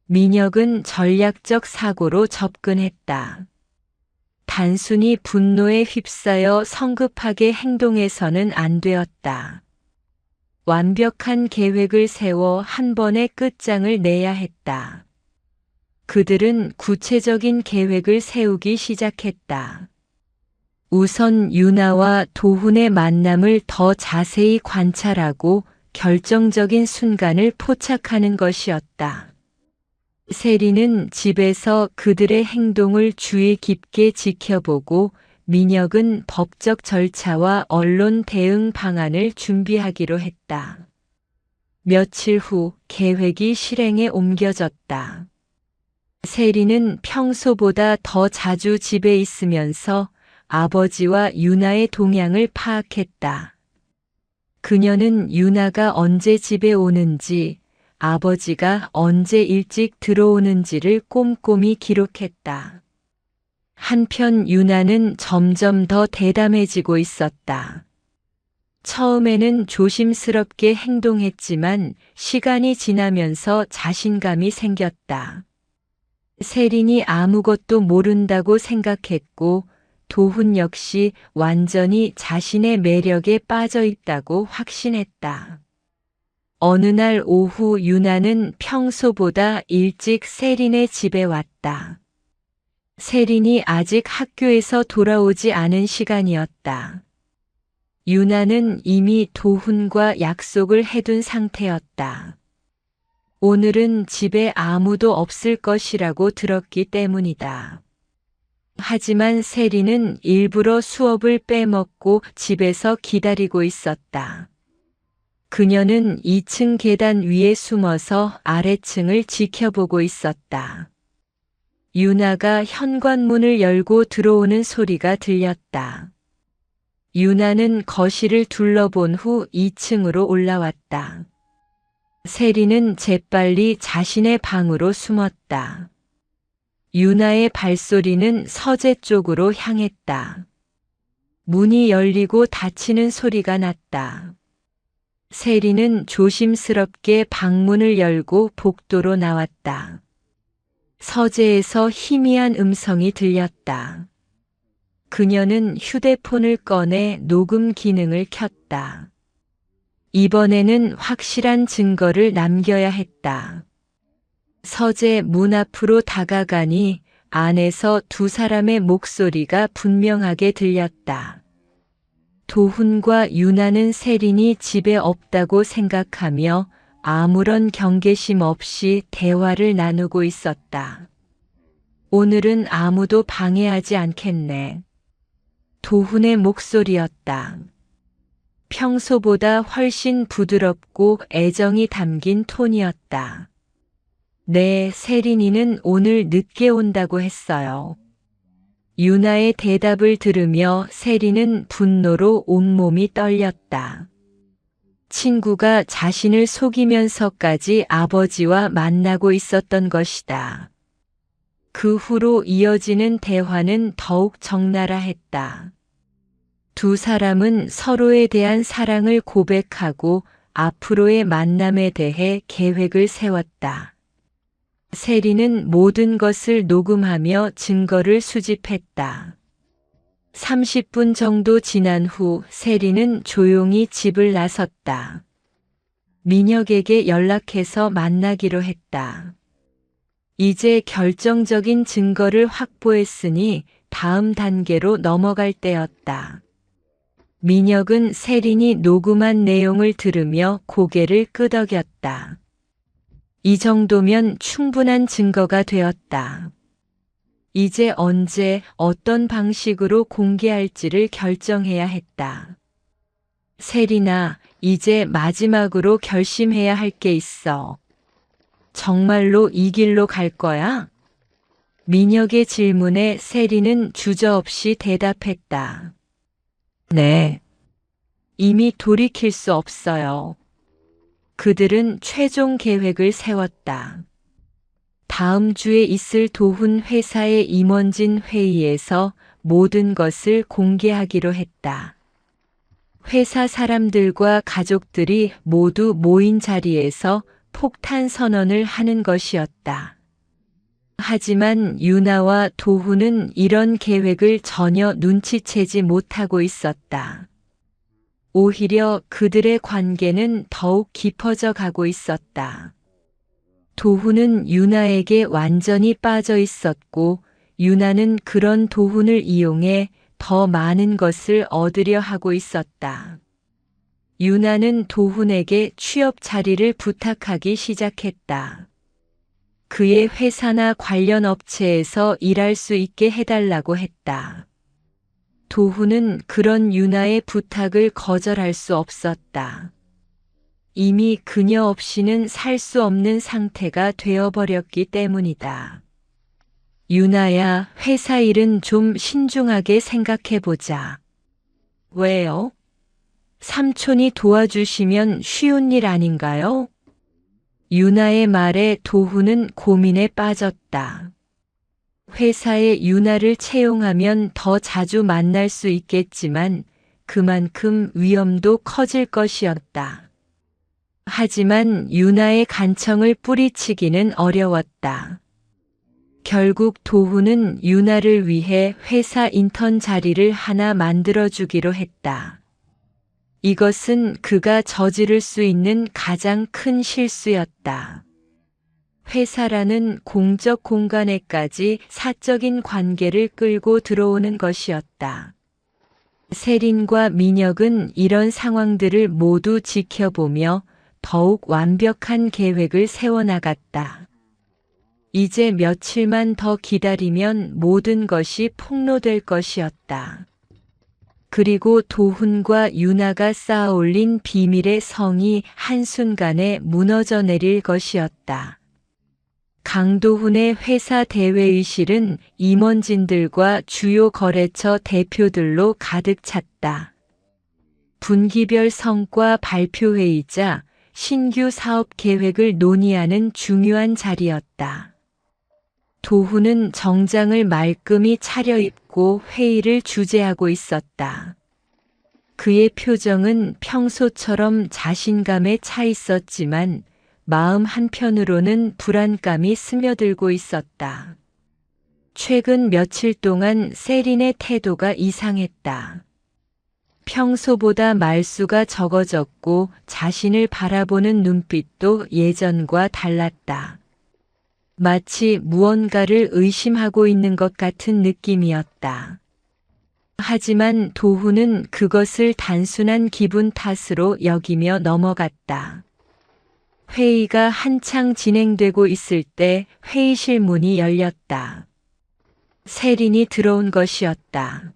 민혁은 전략적 사고로 접근했다. 단순히 분노에 휩싸여 성급하게 행동해서는 안 되었다. 완벽한 계획을 세워 한 번에 끝장을 내야 했다. 그들은 구체적인 계획을 세우기 시작했다. 우선 유나와 도훈의 만남을 더 자세히 관찰하고 결정적인 순간을 포착하는 것이었다. 세리는 집에서 그들의 행동을 주의 깊게 지켜보고 민혁은 법적 절차와 언론 대응 방안을 준비하기로 했다. 며칠 후 계획이 실행에 옮겨졌다. 세리는 평소보다 더 자주 집에 있으면서 아버지와 유나의 동향을 파악했다. 그녀는 유나가 언제 집에 오는지, 아버지가 언제 일찍 들어오는지를 꼼꼼히 기록했다. 한편 유나는 점점 더 대담해지고 있었다. 처음에는 조심스럽게 행동했지만 시간이 지나면서 자신감이 생겼다. 세린이 아무것도 모른다고 생각했고 도훈 역시 완전히 자신의 매력에 빠져 있다고 확신했다. 어느 날 오후 유나는 평소보다 일찍 세린의 집에 왔다. 세린이 아직 학교에서 돌아오지 않은 시간이었다. 유나는 이미 도훈과 약속을 해둔 상태였다. 오늘은 집에 아무도 없을 것이라고 들었기 때문이다. 하지만 세린은 일부러 수업을 빼먹고 집에서 기다리고 있었다. 그녀는 2층 계단 위에 숨어서 아래층을 지켜보고 있었다. 유나가 현관문을 열고 들어오는 소리가 들렸다. 유나는 거실을 둘러본 후 2층으로 올라왔다. 세린은 재빨리 자신의 방으로 숨었다. 유나의 발소리는 서재 쪽으로 향했다. 문이 열리고 닫히는 소리가 났다. 세린은 조심스럽게 방문을 열고 복도로 나왔다. 서재에서 희미한 음성이 들렸다. 그녀는 휴대폰을 꺼내 녹음 기능을 켰다. 이번에는 확실한 증거를 남겨야 했다. 서재 문 앞으로 다가가니 안에서 두 사람의 목소리가 분명하게 들렸다. 도훈과 유나는 세린이 집에 없다고 생각하며 아무런 경계심 없이 대화를 나누고 있었다. 오늘은 아무도 방해하지 않겠네. 도훈의 목소리였다. 평소보다 훨씬 부드럽고 애정이 담긴 톤이었다. 네, 세린이는 오늘 늦게 온다고 했어요. 유나의 대답을 들으며 세리는 분노로 온몸이 떨렸다. 친구가 자신을 속이면서까지 아버지와 만나고 있었던 것이다. 그 후로 이어지는 대화는 더욱 적나라했다. 두 사람은 서로에 대한 사랑을 고백하고 앞으로의 만남에 대해 계획을 세웠다. 세리는 모든 것을 녹음하며 증거를 수집했다. 30분 정도 지난 후 세리는 조용히 집을 나섰다. 민혁에게 연락해서 만나기로 했다. 이제 결정적인 증거를 확보했으니 다음 단계로 넘어갈 때였다. 민혁은 세린이 녹음한 내용을 들으며 고개를 끄덕였다. 이 정도면 충분한 증거가 되었다. 이제 언제 어떤 방식으로 공개할지를 결정해야 했다. 세린아, 이제 마지막으로 결심해야 할 게 있어. 정말로 이 길로 갈 거야? 민혁의 질문에 세린은 주저없이 대답했다. 네. 이미 돌이킬 수 없어요. 그들은 최종 계획을 세웠다. 다음 주에 있을 도훈 회사의 임원진 회의에서 모든 것을 공개하기로 했다. 회사 사람들과 가족들이 모두 모인 자리에서 폭탄 선언을 하는 것이었다. 하지만 유나와 도훈은 이런 계획을 전혀 눈치채지 못하고 있었다. 오히려 그들의 관계는 더욱 깊어져 가고 있었다. 도훈은 유나에게 완전히 빠져 있었고 유나는 그런 도훈을 이용해 더 많은 것을 얻으려 하고 있었다. 유나는 도훈에게 취업 자리를 부탁하기 시작했다. 그의 회사나 관련 업체에서 일할 수 있게 해달라고 했다. 도훈은 그런 유나의 부탁을 거절할 수 없었다. 이미 그녀 없이는 살 수 없는 상태가 되어버렸기 때문이다. 유나야, 회사 일은 좀 신중하게 생각해보자. 왜요? 삼촌이 도와주시면 쉬운 일 아닌가요? 유나의 말에 도훈은 고민에 빠졌다. 회사에 유나를 채용하면 더 자주 만날 수 있겠지만 그만큼 위험도 커질 것이었다. 하지만 유나의 간청을 뿌리치기는 어려웠다. 결국 도훈은 유나를 위해 회사 인턴 자리를 하나 만들어주기로 했다. 이것은 그가 저지를 수 있는 가장 큰 실수였다. 회사라는 공적 공간에까지 사적인 관계를 끌고 들어오는 것이었다. 세린과 민혁은 이런 상황들을 모두 지켜보며 더욱 완벽한 계획을 세워나갔다. 이제 며칠만 더 기다리면 모든 것이 폭로될 것이었다. 그리고 도훈과 유나가 쌓아올린 비밀의 성이 한순간에 무너져 내릴 것이었다. 강도훈의 회사 대회의실은 임원진들과 주요 거래처 대표들로 가득 찼다. 분기별 성과 발표회의자, 신규 사업 계획을 논의하는 중요한 자리였다. 도훈은 정장을 말끔히 차려입고 회의를 주재하고 있었다. 그의 표정은 평소처럼 자신감에 차 있었지만 마음 한편으로는 불안감이 스며들고 있었다. 최근 며칠 동안 세린의 태도가 이상했다. 평소보다 말수가 적어졌고 자신을 바라보는 눈빛도 예전과 달랐다. 마치 무언가를 의심하고 있는 것 같은 느낌이었다. 하지만 도훈은 그것을 단순한 기분 탓으로 여기며 넘어갔다. 회의가 한창 진행되고 있을 때 회의실 문이 열렸다. 세린이 들어온 것이었다.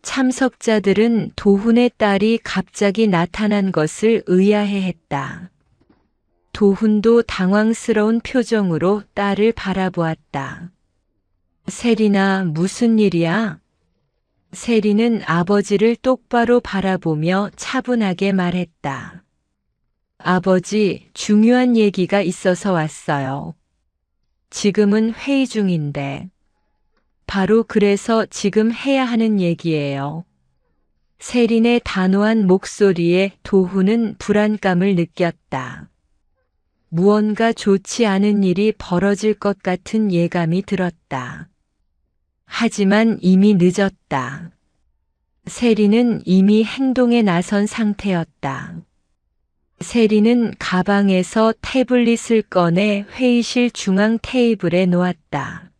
참석자들은 도훈의 딸이 갑자기 나타난 것을 의아해했다. 도훈도 당황스러운 표정으로 딸을 바라보았다. 세리나, 무슨 일이야? 세리는 아버지를 똑바로 바라보며 차분하게 말했다. 아버지, 중요한 얘기가 있어서 왔어요. 지금은 회의 중인데. 바로 그래서 지금 해야 하는 얘기예요. 세린의 단호한 목소리에 도훈은 불안감을 느꼈다. 무언가 좋지 않은 일이 벌어질 것 같은 예감이 들었다. 하지만 이미 늦었다. 세린은 이미 행동에 나선 상태였다. 세린은 가방에서 태블릿을 꺼내 회의실 중앙 테이블에 놓았다.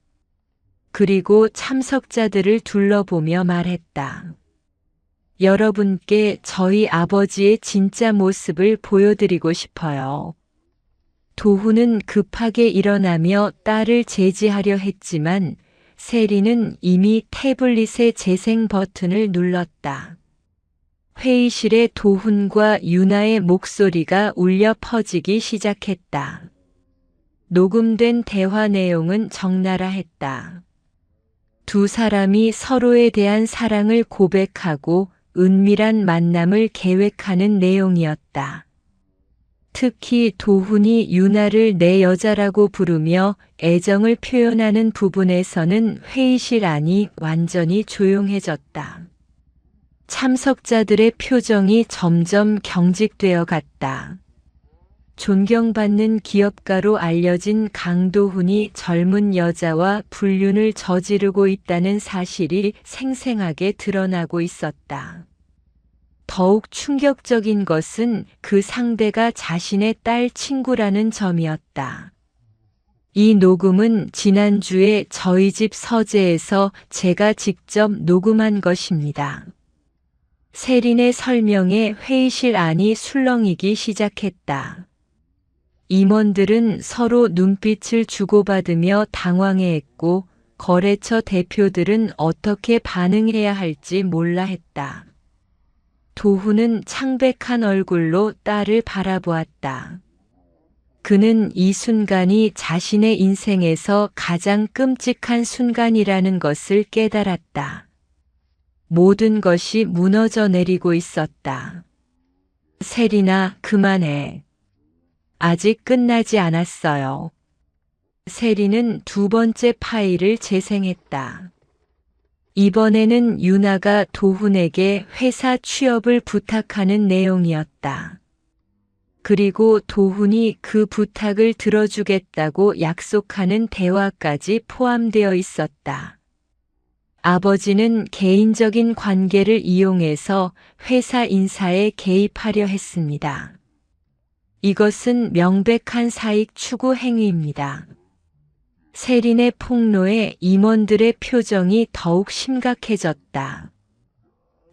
그리고 참석자들을 둘러보며 말했다. 여러분께 저희 아버지의 진짜 모습을 보여드리고 싶어요. 도훈은 급하게 일어나며 딸을 제지하려 했지만 세리는 이미 태블릿의 재생 버튼을 눌렀다. 회의실에 도훈과 유나의 목소리가 울려 퍼지기 시작했다. 녹음된 대화 내용은 적나라했다. 두 사람이 서로에 대한 사랑을 고백하고 은밀한 만남을 계획하는 내용이었다. 특히 도훈이 유나를 내 여자라고 부르며 애정을 표현하는 부분에서는 회의실 안이 완전히 조용해졌다. 참석자들의 표정이 점점 경직되어 갔다. 존경받는 기업가로 알려진 강도훈이 젊은 여자와 불륜을 저지르고 있다는 사실이 생생하게 드러나고 있었다. 더욱 충격적인 것은 그 상대가 자신의 딸 친구라는 점이었다. 이 녹음은 지난주에 저희 집 서재에서 제가 직접 녹음한 것입니다. 세린의 설명에 회의실 안이 술렁이기 시작했다. 임원들은 서로 눈빛을 주고받으며 당황해했고 거래처 대표들은 어떻게 반응해야 할지 몰라 했다. 도훈은 창백한 얼굴로 딸을 바라보았다. 그는 이 순간이 자신의 인생에서 가장 끔찍한 순간이라는 것을 깨달았다. 모든 것이 무너져 내리고 있었다. 세린아, 그만해. 아직 끝나지 않았어요. 세린은 두 번째 파일을 재생했다. 이번에는 유나가 도훈에게 회사 취업을 부탁하는 내용이었다. 그리고 도훈이 그 부탁을 들어주겠다고 약속하는 대화까지 포함되어 있었다. 아버지는 개인적인 관계를 이용해서 회사 인사에 개입하려 했습니다. 이것은 명백한 사익 추구 행위입니다. 세린의 폭로에 임원들의 표정이 더욱 심각해졌다.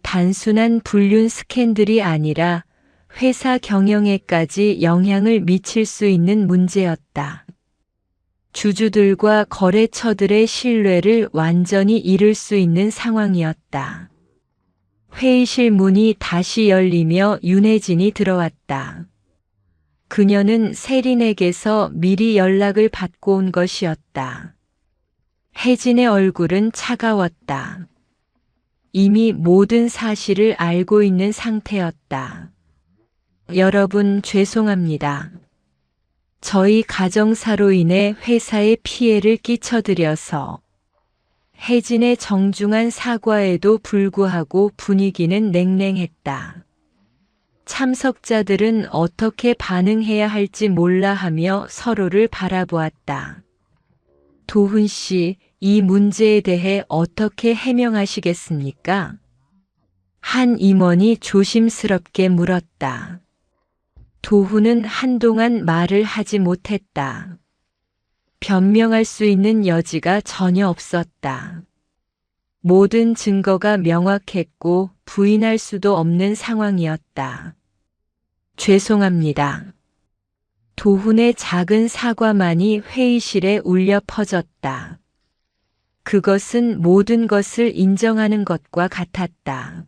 단순한 불륜 스캔들이 아니라 회사 경영에까지 영향을 미칠 수 있는 문제였다. 주주들과 거래처들의 신뢰를 완전히 잃을 수 있는 상황이었다. 회의실 문이 다시 열리며 윤혜진이 들어왔다. 그녀는 세린에게서 미리 연락을 받고 온 것이었다. 혜진의 얼굴은 차가웠다. 이미 모든 사실을 알고 있는 상태였다. 여러분, 죄송합니다. 저희 가정사로 인해 회사에 피해를 끼쳐드려서. 혜진의 정중한 사과에도 불구하고 분위기는 냉랭했다. 참석자들은 어떻게 반응해야 할지 몰라 하며 서로를 바라보았다. 도훈 씨, 이 문제에 대해 어떻게 해명하시겠습니까? 한 임원이 조심스럽게 물었다. 도훈은 한동안 말을 하지 못했다. 변명할 수 있는 여지가 전혀 없었다. 모든 증거가 명확했고 부인할 수도 없는 상황이었다. 죄송합니다. 도훈의 작은 사과만이 회의실에 울려 퍼졌다. 그것은 모든 것을 인정하는 것과 같았다.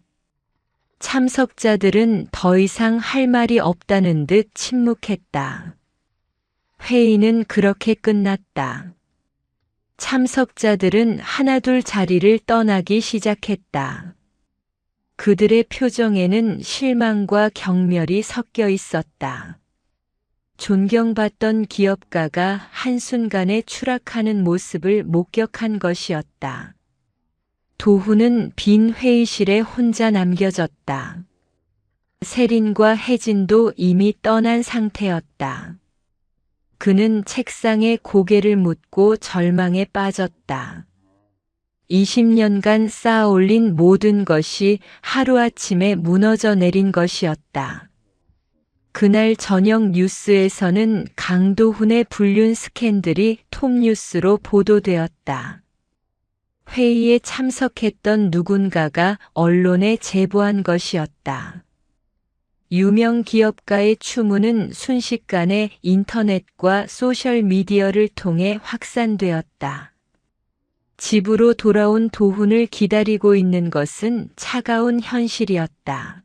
참석자들은 더 이상 할 말이 없다는 듯 침묵했다. 회의는 그렇게 끝났다. 참석자들은 하나둘 자리를 떠나기 시작했다. 그들의 표정에는 실망과 경멸이 섞여 있었다. 존경받던 기업가가 한순간에 추락하는 모습을 목격한 것이었다. 도훈은 빈 회의실에 혼자 남겨졌다. 세린과 혜진도 이미 떠난 상태였다. 그는 책상에 고개를 묻고 절망에 빠졌다. 20년간 쌓아올린 모든 것이 하루아침에 무너져 내린 것이었다. 그날 저녁 뉴스에서는 강도훈의 불륜 스캔들이 톱뉴스로 보도되었다. 회의에 참석했던 누군가가 언론에 제보한 것이었다. 유명 기업가의 추문은 순식간에 인터넷과 소셜미디어를 통해 확산되었다. 집으로 돌아온 도훈을 기다리고 있는 것은 차가운 현실이었다.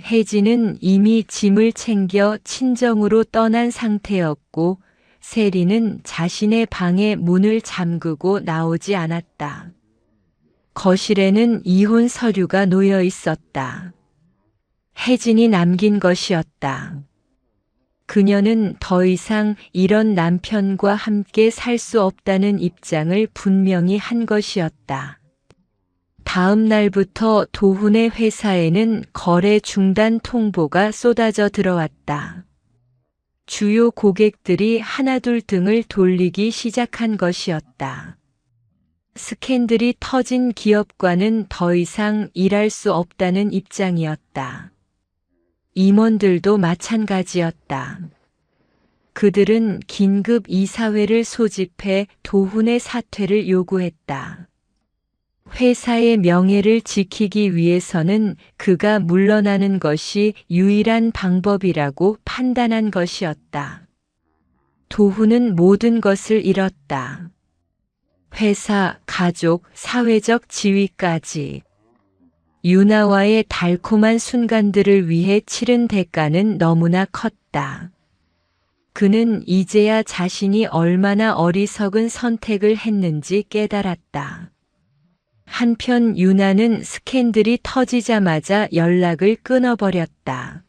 혜진은 이미 짐을 챙겨 친정으로 떠난 상태였고 세리는 자신의 방에 문을 잠그고 나오지 않았다. 거실에는 이혼 서류가 놓여 있었다. 혜진이 남긴 것이었다. 그녀는 더 이상 이런 남편과 함께 살 수 없다는 입장을 분명히 한 것이었다. 다음 날부터 도훈의 회사에는 거래 중단 통보가 쏟아져 들어왔다. 주요 고객들이 하나둘 등을 돌리기 시작한 것이었다. 스캔들이 터진 기업과는 더 이상 일할 수 없다는 입장이었다. 임원들도 마찬가지였다. 그들은 긴급 이사회를 소집해 도훈의 사퇴를 요구했다. 회사의 명예를 지키기 위해서는 그가 물러나는 것이 유일한 방법이라고 판단한 것이었다. 도훈은 모든 것을 잃었다. 회사, 가족, 사회적 지위까지. 유나와의 달콤한 순간들을 위해 치른 대가는 너무나 컸다. 그는 이제야 자신이 얼마나 어리석은 선택을 했는지 깨달았다. 한편 유나는 스캔들이 터지자마자 연락을 끊어버렸다.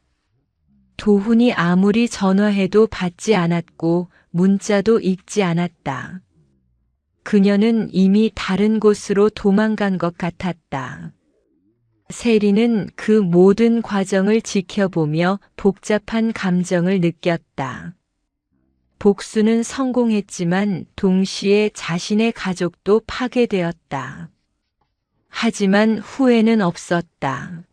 도훈이 아무리 전화해도 받지 않았고 문자도 읽지 않았다. 그녀는 이미 다른 곳으로 도망간 것 같았다. 세리는 그 모든 과정을 지켜보며 복잡한 감정을 느꼈다. 복수는 성공했지만 동시에 자신의 가족도 파괴되었다. 하지만 후회는 없었다.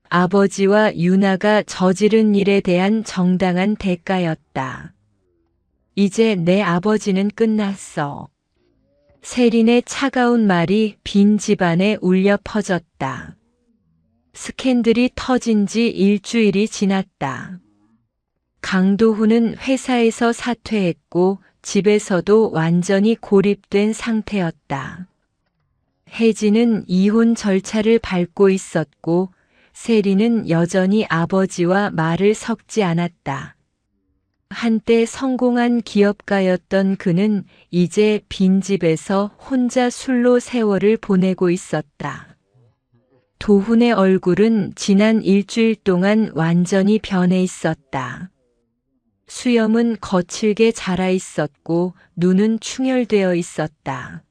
아버지와 유나가 저지른 일에 대한 정당한 대가였다. 이제 내 아버지는 끝났어. 세린의 차가운 말이 빈 집안에 울려 퍼졌다. 스캔들이 터진 지 일주일이 지났다. 강도훈은 회사에서 사퇴했고 집에서도 완전히 고립된 상태였다. 혜진은 이혼 절차를 밟고 있었고 세리는 여전히 아버지와 말을 섞지 않았다. 한때 성공한 기업가였던 그는 이제 빈집에서 혼자 술로 세월을 보내고 있었다. 도훈의 얼굴은 지난 일주일 동안 완전히 변해 있었다. 수염은 거칠게 자라 있었고 눈은 충혈되어 있었다.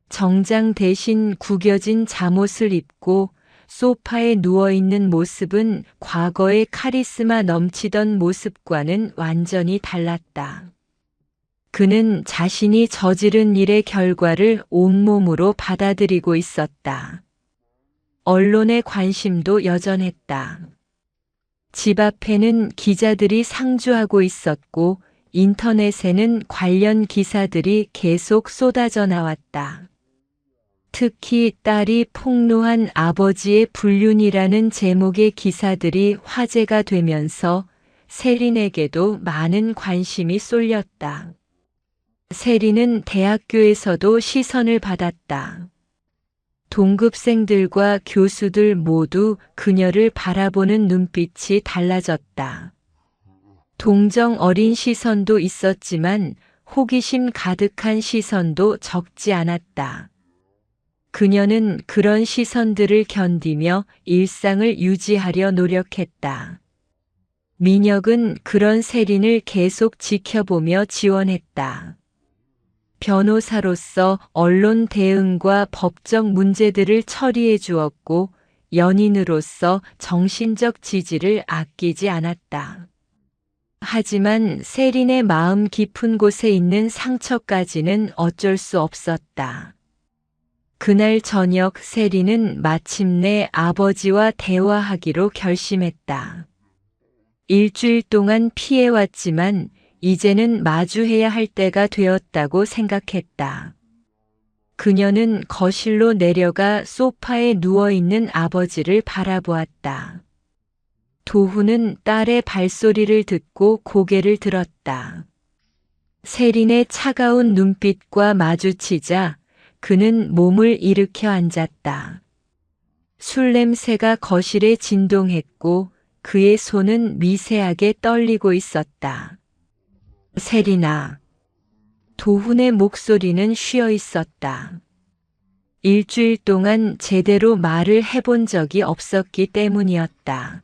정장 대신 구겨진 잠옷을 입고 소파에 누워있는 모습은 과거의 카리스마 넘치던 모습과는 완전히 달랐다. 그는 자신이 저지른 일의 결과를 온몸으로 받아들이고 있었다. 언론의 관심도 여전했다. 집 앞에는 기자들이 상주하고 있었고 인터넷에는 관련 기사들이 계속 쏟아져 나왔다. 특히 딸이 폭로한 아버지의 불륜이라는 제목의 기사들이 화제가 되면서 세린에게도 많은 관심이 쏠렸다. 세린은 대학교에서도 시선을 받았다. 동급생들과 교수들 모두 그녀를 바라보는 눈빛이 달라졌다. 동정 어린 시선도 있었지만 호기심 가득한 시선도 적지 않았다. 그녀는 그런 시선들을 견디며 일상을 유지하려 노력했다. 민혁은 그런 세린을 계속 지켜보며 지원했다. 변호사로서 언론 대응과 법적 문제들을 처리해 주었고, 연인으로서 정신적 지지를 아끼지 않았다. 하지만 세린의 마음 깊은 곳에 있는 상처까지는 어쩔 수 없었다. 그날 저녁 세린은 마침내 아버지와 대화하기로 결심했다. 일주일 동안 피해왔지만 이제는 마주해야 할 때가 되었다고 생각했다. 그녀는 거실로 내려가 소파에 누워있는 아버지를 바라보았다. 도훈은 딸의 발소리를 듣고 고개를 들었다. 세린의 차가운 눈빛과 마주치자 그는 몸을 일으켜 앉았다. 술 냄새가 거실에 진동했고 그의 손은 미세하게 떨리고 있었다. 세린아. 도훈의 목소리는 쉬어 있었다. 일주일 동안 제대로 말을 해본 적이 없었기 때문이었다.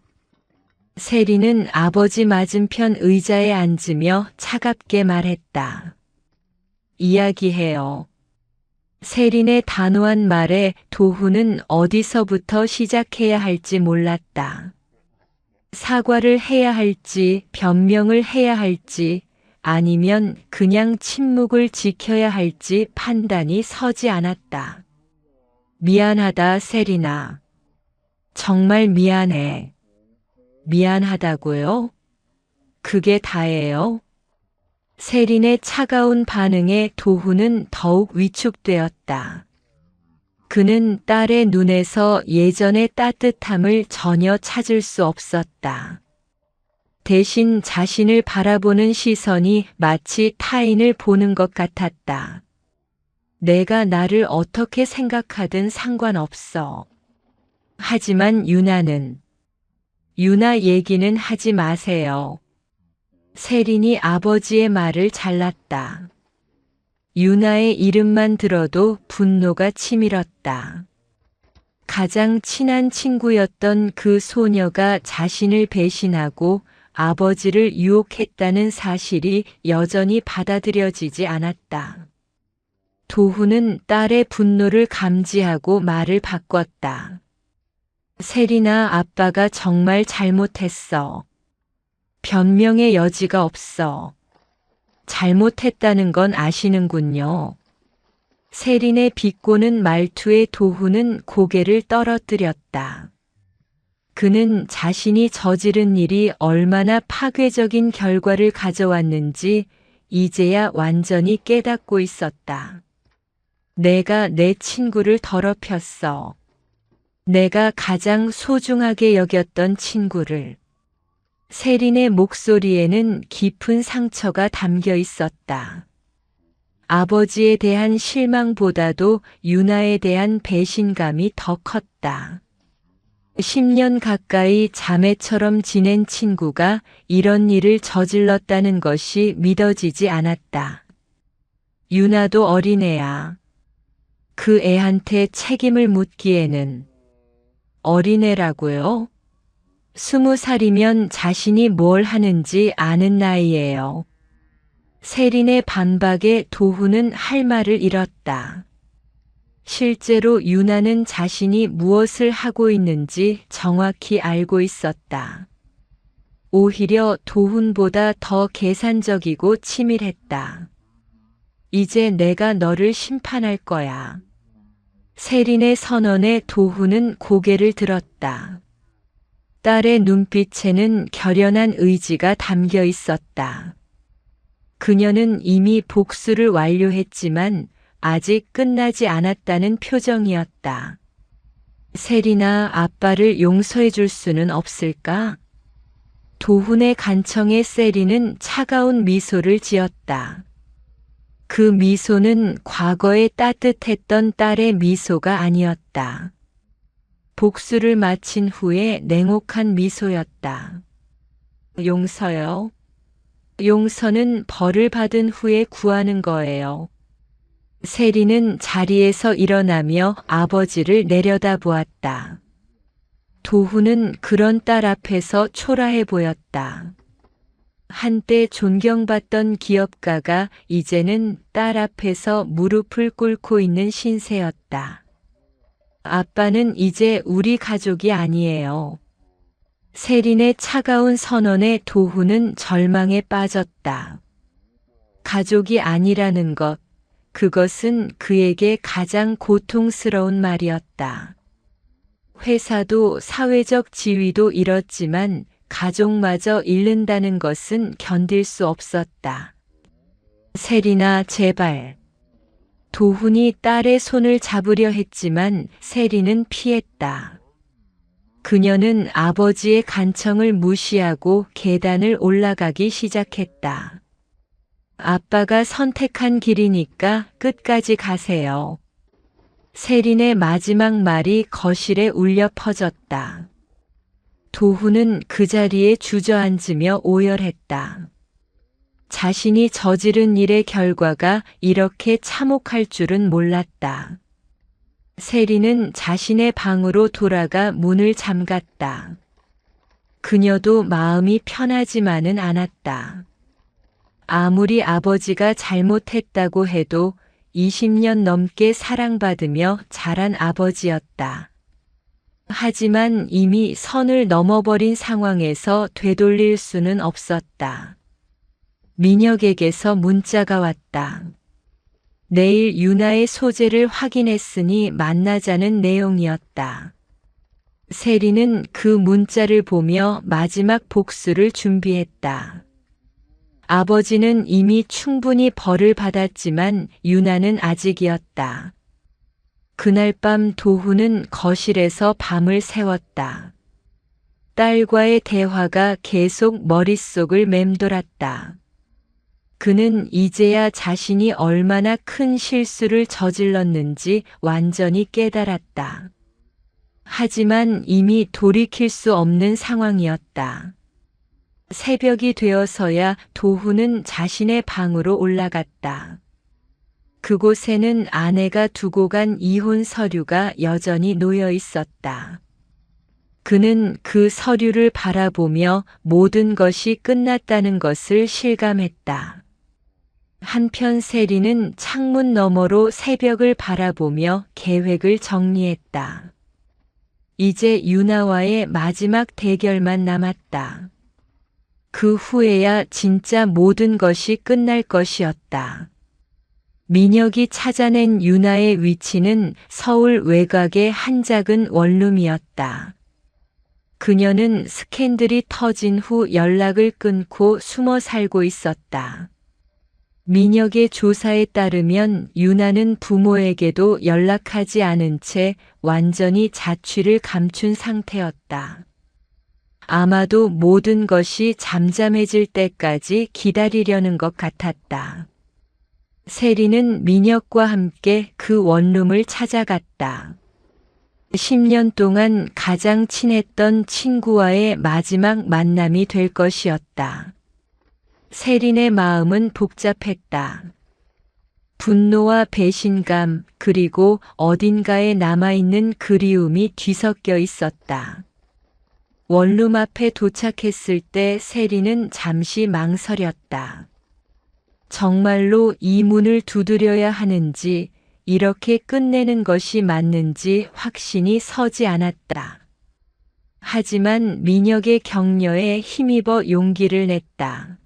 세린은 아버지 맞은편 의자에 앉으며 차갑게 말했다. 이야기해요. 세린의 단호한 말에 도훈은 어디서부터 시작해야 할지 몰랐다. 사과를 해야 할지, 변명을 해야 할지, 아니면 그냥 침묵을 지켜야 할지 판단이 서지 않았다. 미안하다, 세린아. 정말 미안해. 미안하다고요? 그게 다예요? 세린의 차가운 반응에 도훈은 더욱 위축되었다. 그는 딸의 눈에서 예전의 따뜻함을 전혀 찾을 수 없었다. 대신 자신을 바라보는 시선이 마치 타인을 보는 것 같았다. 내가 나를 어떻게 생각하든 상관없어. 하지만 유나 얘기는 하지 마세요. 세린이 아버지의 말을 잘랐다. 유나의 이름만 들어도 분노가 치밀었다. 가장 친한 친구였던 그 소녀가 자신을 배신하고 아버지를 유혹했다는 사실이 여전히 받아들여지지 않았다. 도훈은 딸의 분노를 감지하고 말을 바꿨다. 세린아, 아빠가 정말 잘못했어. 변명의 여지가 없어. 잘못했다는 건 아시는군요. 세린의 비꼬는 말투에 도훈은 고개를 떨어뜨렸다. 그는 자신이 저지른 일이 얼마나 파괴적인 결과를 가져왔는지 이제야 완전히 깨닫고 있었다. 내가 내 친구를 더럽혔어. 내가 가장 소중하게 여겼던 친구를. 세린의 목소리에는 깊은 상처가 담겨 있었다. 아버지에 대한 실망보다도 유나에 대한 배신감이 더 컸다. 10년 가까이 자매처럼 지낸 친구가 이런 일을 저질렀다는 것이 믿어지지 않았다. 유나도 어린애야. 그 애한테 책임을 묻기에는. 어린애라고요? 20살이면 자신이 뭘 하는지 아는 나이예요. 세린의 반박에 도훈은 할 말을 잃었다. 실제로 유나는 자신이 무엇을 하고 있는지 정확히 알고 있었다. 오히려 도훈보다 더 계산적이고 치밀했다. 이제 내가 너를 심판할 거야. 세린의 선언에 도훈은 고개를 들었다. 딸의 눈빛에는 결연한 의지가 담겨 있었다. 그녀는 이미 복수를 완료했지만 아직 끝나지 않았다는 표정이었다. 세린아, 아빠를 용서해 줄 수는 없을까? 도훈의 간청에 세린은 차가운 미소를 지었다. 그 미소는 과거에 따뜻했던 딸의 미소가 아니었다. 복수를 마친 후에 냉혹한 미소였다. 용서요? 용서는 벌을 받은 후에 구하는 거예요. 세리는 자리에서 일어나며 아버지를 내려다보았다. 도훈은 그런 딸 앞에서 초라해 보였다. 한때 존경받던 기업가가 이제는 딸 앞에서 무릎을 꿇고 있는 신세였다. 아빠는 이제 우리 가족이 아니에요. 세린의 차가운 선언에 도훈은 절망에 빠졌다. 가족이 아니라는 것, 그것은 그에게 가장 고통스러운 말이었다. 회사도 사회적 지위도 잃었지만 가족마저 잃는다는 것은 견딜 수 없었다. 세린아, 제발. 도훈이 딸의 손을 잡으려 했지만 세린은 피했다. 그녀는 아버지의 간청을 무시하고 계단을 올라가기 시작했다. 아빠가 선택한 길이니까 끝까지 가세요. 세린의 마지막 말이 거실에 울려 퍼졌다. 도훈은 그 자리에 주저앉으며 오열했다. 자신이 저지른 일의 결과가 이렇게 참혹할 줄은 몰랐다. 세린은 자신의 방으로 돌아가 문을 잠갔다. 그녀도 마음이 편하지만은 않았다. 아무리 아버지가 잘못했다고 해도 20년 넘게 사랑받으며 자란 아버지였다. 하지만 이미 선을 넘어버린 상황에서 되돌릴 수는 없었다. 민혁에게서 문자가 왔다. 내일 유나의 소재를 확인했으니 만나자는 내용이었다. 세리는 그 문자를 보며 마지막 복수를 준비했다. 아버지는 이미 충분히 벌을 받았지만 유나는 아직이었다. 그날 밤 도훈은 거실에서 밤을 새웠다. 딸과의 대화가 계속 머릿속을 맴돌았다. 그는 이제야 자신이 얼마나 큰 실수를 저질렀는지 완전히 깨달았다. 하지만 이미 돌이킬 수 없는 상황이었다. 새벽이 되어서야 도훈은 자신의 방으로 올라갔다. 그곳에는 아내가 두고 간 이혼 서류가 여전히 놓여 있었다. 그는 그 서류를 바라보며 모든 것이 끝났다는 것을 실감했다. 한편 세리는 창문 너머로 새벽을 바라보며 계획을 정리했다. 이제 유나와의 마지막 대결만 남았다. 그 후에야 진짜 모든 것이 끝날 것이었다. 민혁이 찾아낸 유나의 위치는 서울 외곽의 한 작은 원룸이었다. 그녀는 스캔들이 터진 후 연락을 끊고 숨어 살고 있었다. 민혁의 조사에 따르면 유나는 부모에게도 연락하지 않은 채 완전히 자취를 감춘 상태였다. 아마도 모든 것이 잠잠해질 때까지 기다리려는 것 같았다. 세리는 민혁과 함께 그 원룸을 찾아갔다. 10년 동안 가장 친했던 친구와의 마지막 만남이 될 것이었다. 세린의 마음은 복잡했다. 분노와 배신감 그리고 어딘가에 남아있는 그리움이 뒤섞여 있었다. 원룸 앞에 도착했을 때 세린은 잠시 망설였다. 정말로 이 문을 두드려야 하는지 이렇게 끝내는 것이 맞는지 확신이 서지 않았다. 하지만 민혁의 격려에 힘입어 용기를 냈다.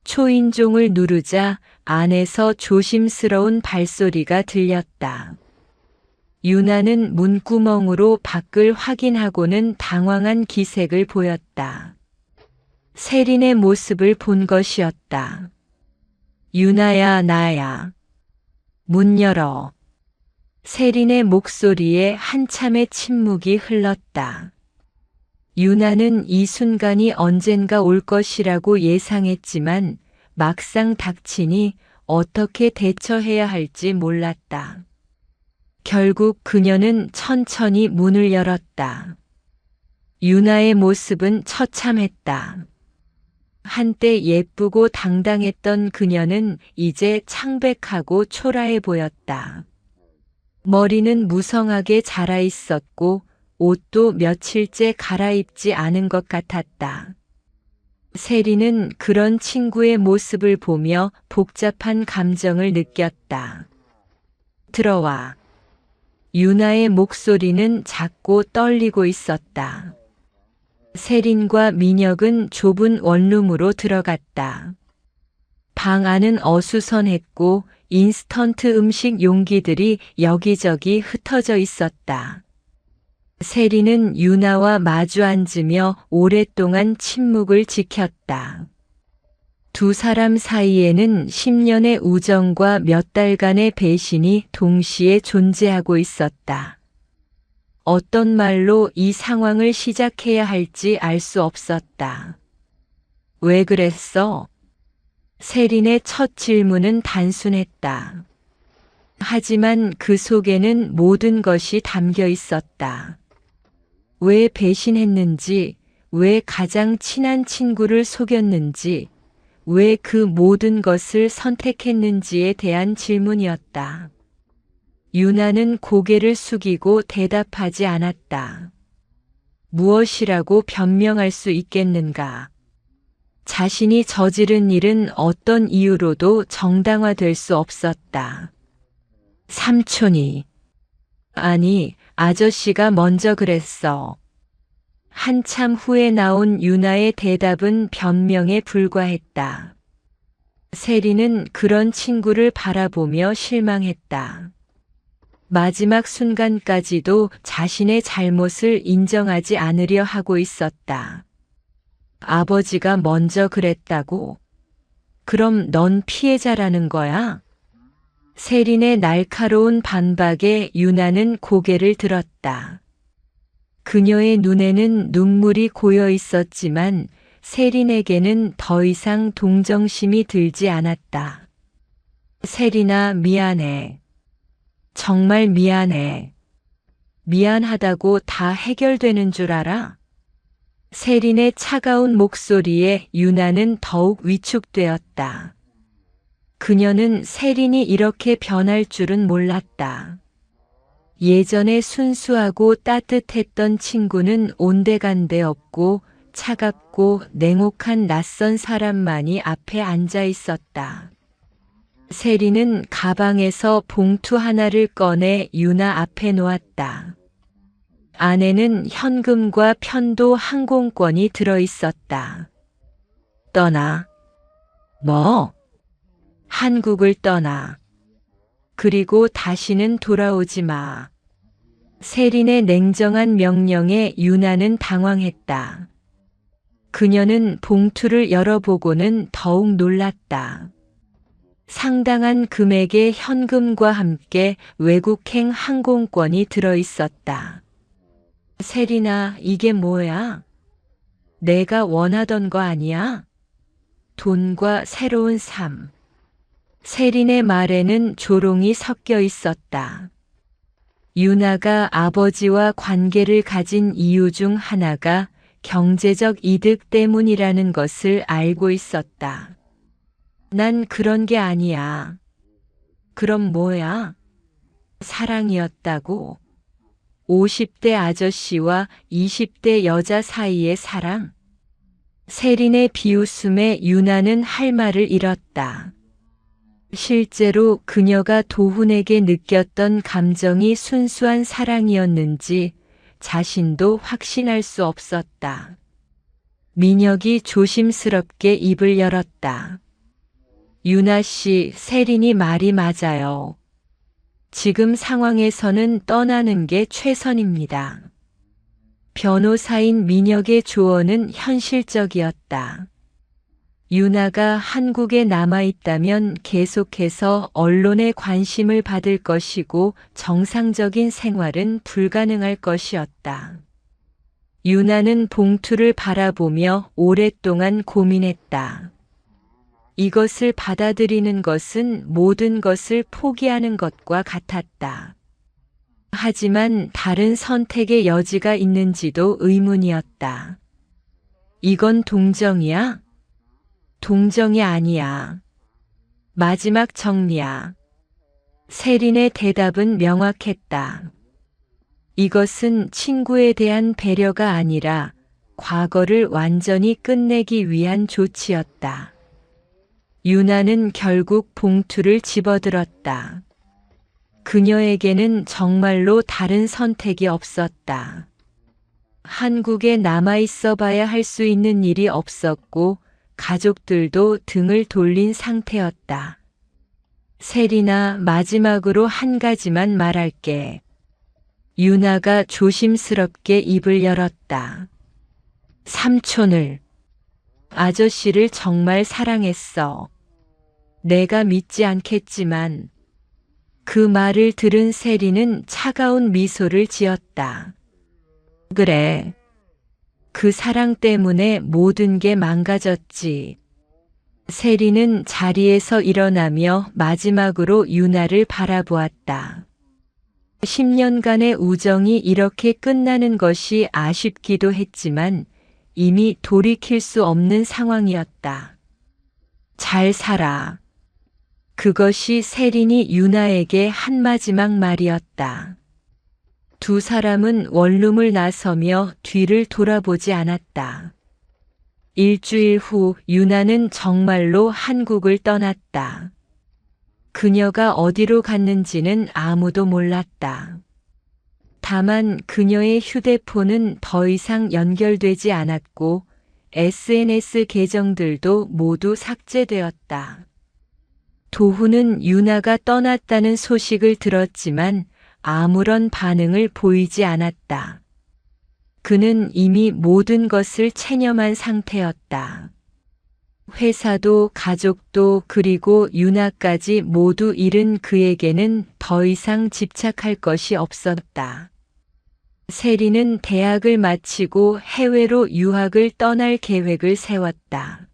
초인종을 누르자 안에서 조심스러운 발소리가 들렸다. 유나는 문구멍으로 밖을 확인하고는 당황한 기색을 보였다. 세린의 모습을 본 것이었다. 유나야, 나야. 문 열어. 세린의 목소리에 한참의 침묵이 흘렀다. 유나는 이 순간이 언젠가 올 것이라고 예상했지만 막상 닥치니 어떻게 대처해야 할지 몰랐다. 결국 그녀는 천천히 문을 열었다. 유나의 모습은 처참했다. 한때 예쁘고 당당했던 그녀는 이제 창백하고 초라해 보였다. 머리는 무성하게 자라 있었고 옷도 며칠째 갈아입지 않은 것 같았다. 세리는 그런 친구의 모습을 보며 복잡한 감정을 느꼈다. 들어와. 유나의 목소리는 작고 떨리고 있었다. 세린과 민혁은 좁은 원룸으로 들어갔다. 방 안은 어수선했고 인스턴트 음식 용기들이 여기저기 흩어져 있었다. 세린은 유나와 마주 앉으며 오랫동안 침묵을 지켰다. 두 사람 사이에는 10년의 우정과 몇 달간의 배신이 동시에 존재하고 있었다. 어떤 말로 이 상황을 시작해야 할지 알 수 없었다. 왜 그랬어? 세린의 첫 질문은 단순했다. 하지만 그 속에는 모든 것이 담겨 있었다. 왜 배신했는지, 왜 가장 친한 친구를 속였는지, 왜 그 모든 것을 선택했는지에 대한 질문이었다. 유나는 고개를 숙이고 대답하지 않았다. 무엇이라고 변명할 수 있겠는가? 자신이 저지른 일은 어떤 이유로도 정당화될 수 없었다. 삼촌이, 아니, 아저씨가 먼저 그랬어. 한참 후에 나온 유나의 대답은 변명에 불과했다. 세리는 그런 친구를 바라보며 실망했다. 마지막 순간까지도 자신의 잘못을 인정하지 않으려 하고 있었다. 아버지가 먼저 그랬다고? 그럼 넌 피해자라는 거야? 세린의 날카로운 반박에 유나는 고개를 들었다. 그녀의 눈에는 눈물이 고여 있었지만 세린에게는 더 이상 동정심이 들지 않았다. 세린아, 미안해. 정말 미안해. 미안하다고 다 해결되는 줄 알아? 세린의 차가운 목소리에 유나는 더욱 위축되었다. 그녀는 세린이 이렇게 변할 줄은 몰랐다. 예전에 순수하고 따뜻했던 친구는 온데간데 없고 차갑고 냉혹한 낯선 사람만이 앞에 앉아 있었다. 세린은 가방에서 봉투 하나를 꺼내 유나 앞에 놓았다. 안에는 현금과 편도 항공권이 들어 있었다. 떠나. 뭐? 한국을 떠나. 그리고 다시는 돌아오지 마. 세린의 냉정한 명령에 유나는 당황했다. 그녀는 봉투를 열어보고는 더욱 놀랐다. 상당한 금액의 현금과 함께 외국행 항공권이 들어 있었다. 세린아, 이게 뭐야? 내가 원하던 거 아니야? 돈과 새로운 삶. 세린의 말에는 조롱이 섞여 있었다. 유나가 아버지와 관계를 가진 이유 중 하나가 경제적 이득 때문이라는 것을 알고 있었다. 난 그런 게 아니야. 그럼 뭐야? 사랑이었다고? 50대 아저씨와 20대 여자 사이의 사랑? 세린의 비웃음에 유나는 할 말을 잃었다. 실제로 그녀가 도훈에게 느꼈던 감정이 순수한 사랑이었는지 자신도 확신할 수 없었다. 민혁이 조심스럽게 입을 열었다. 유나 씨, 세린이 말이 맞아요. 지금 상황에서는 떠나는 게 최선입니다. 변호사인 민혁의 조언은 현실적이었다. 유나가 한국에 남아있다면 계속해서 언론의 관심을 받을 것이고 정상적인 생활은 불가능할 것이었다. 유나는 봉투를 바라보며 오랫동안 고민했다. 이것을 받아들이는 것은 모든 것을 포기하는 것과 같았다. 하지만 다른 선택의 여지가 있는지도 의문이었다. 이건 동정이야? 동정이 아니야. 마지막 정리야. 세린의 대답은 명확했다. 이것은 친구에 대한 배려가 아니라 과거를 완전히 끝내기 위한 조치였다. 유나는 결국 봉투를 집어들었다. 그녀에게는 정말로 다른 선택이 없었다. 한국에 남아있어 봐야 할 수 있는 일이 없었고 가족들도 등을 돌린 상태였다. 세린아, 마지막으로 한 가지만 말할게. 유나가 조심스럽게 입을 열었다. 삼촌을, 아저씨를 정말 사랑했어. 내가 믿지 않겠지만. 그 말을 들은 세린은 차가운 미소를 지었다. 그래. 그 사랑 때문에 모든 게 망가졌지. 세린은 자리에서 일어나며 마지막으로 유나를 바라보았다. 10년간의 우정이 이렇게 끝나는 것이 아쉽기도 했지만 이미 돌이킬 수 없는 상황이었다. 잘 살아. 그것이 세린이 유나에게 한 마지막 말이었다. 두 사람은 원룸을 나서며 뒤를 돌아보지 않았다. 일주일 후 유나는 정말로 한국을 떠났다. 그녀가 어디로 갔는지는 아무도 몰랐다. 다만 그녀의 휴대폰은 더 이상 연결되지 않았고 SNS 계정들도 모두 삭제되었다. 도훈은 유나가 떠났다는 소식을 들었지만 아무런 반응을 보이지 않았다. 그는 이미 모든 것을 체념한 상태였다. 회사도 가족도 그리고 유나까지 모두 잃은 그에게는 더 이상 집착할 것이 없었다. 세린은 대학을 마치고 해외로 유학을 떠날 계획을 세웠다.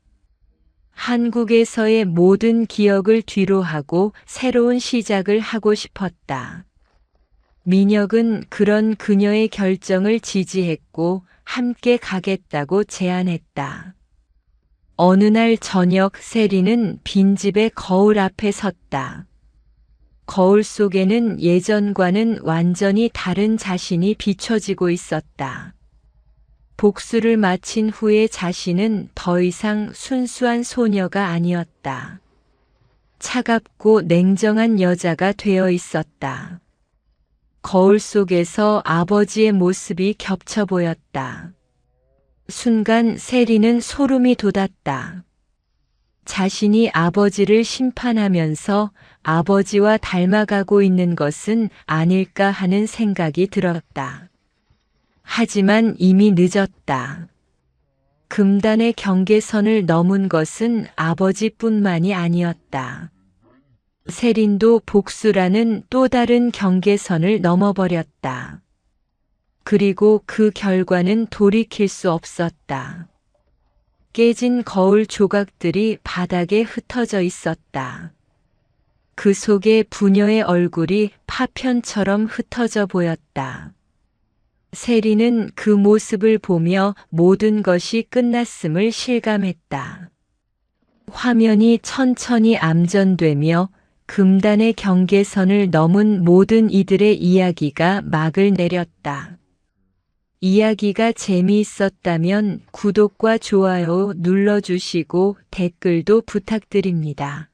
한국에서의 모든 기억을 뒤로하고 새로운 시작을 하고 싶었다. 민혁은 그런 그녀의 결정을 지지했고 함께 가겠다고 제안했다. 어느 날 저녁 세린은 빈집의 거울 앞에 섰다. 거울 속에는 예전과는 완전히 다른 자신이 비춰지고 있었다. 복수를 마친 후의 자신은 더 이상 순수한 소녀가 아니었다. 차갑고 냉정한 여자가 되어 있었다. 거울 속에서 아버지의 모습이 겹쳐 보였다. 순간 세린은 소름이 돋았다. 자신이 아버지를 심판하면서 아버지와 닮아가고 있는 것은 아닐까 하는 생각이 들었다. 하지만 이미 늦었다. 금단의 경계선을 넘은 것은 아버지뿐만이 아니었다. 세린도 복수라는 또 다른 경계선을 넘어버렸다. 그리고 그 결과는 돌이킬 수 없었다. 깨진 거울 조각들이 바닥에 흩어져 있었다. 그 속에 부녀의 얼굴이 파편처럼 흩어져 보였다. 세린은 그 모습을 보며 모든 것이 끝났음을 실감했다. 화면이 천천히 암전되며 금단의 경계선을 넘은 모든 이들의 이야기가 막을 내렸다. 이야기가 재미있었다면 구독과 좋아요 눌러주시고 댓글도 부탁드립니다.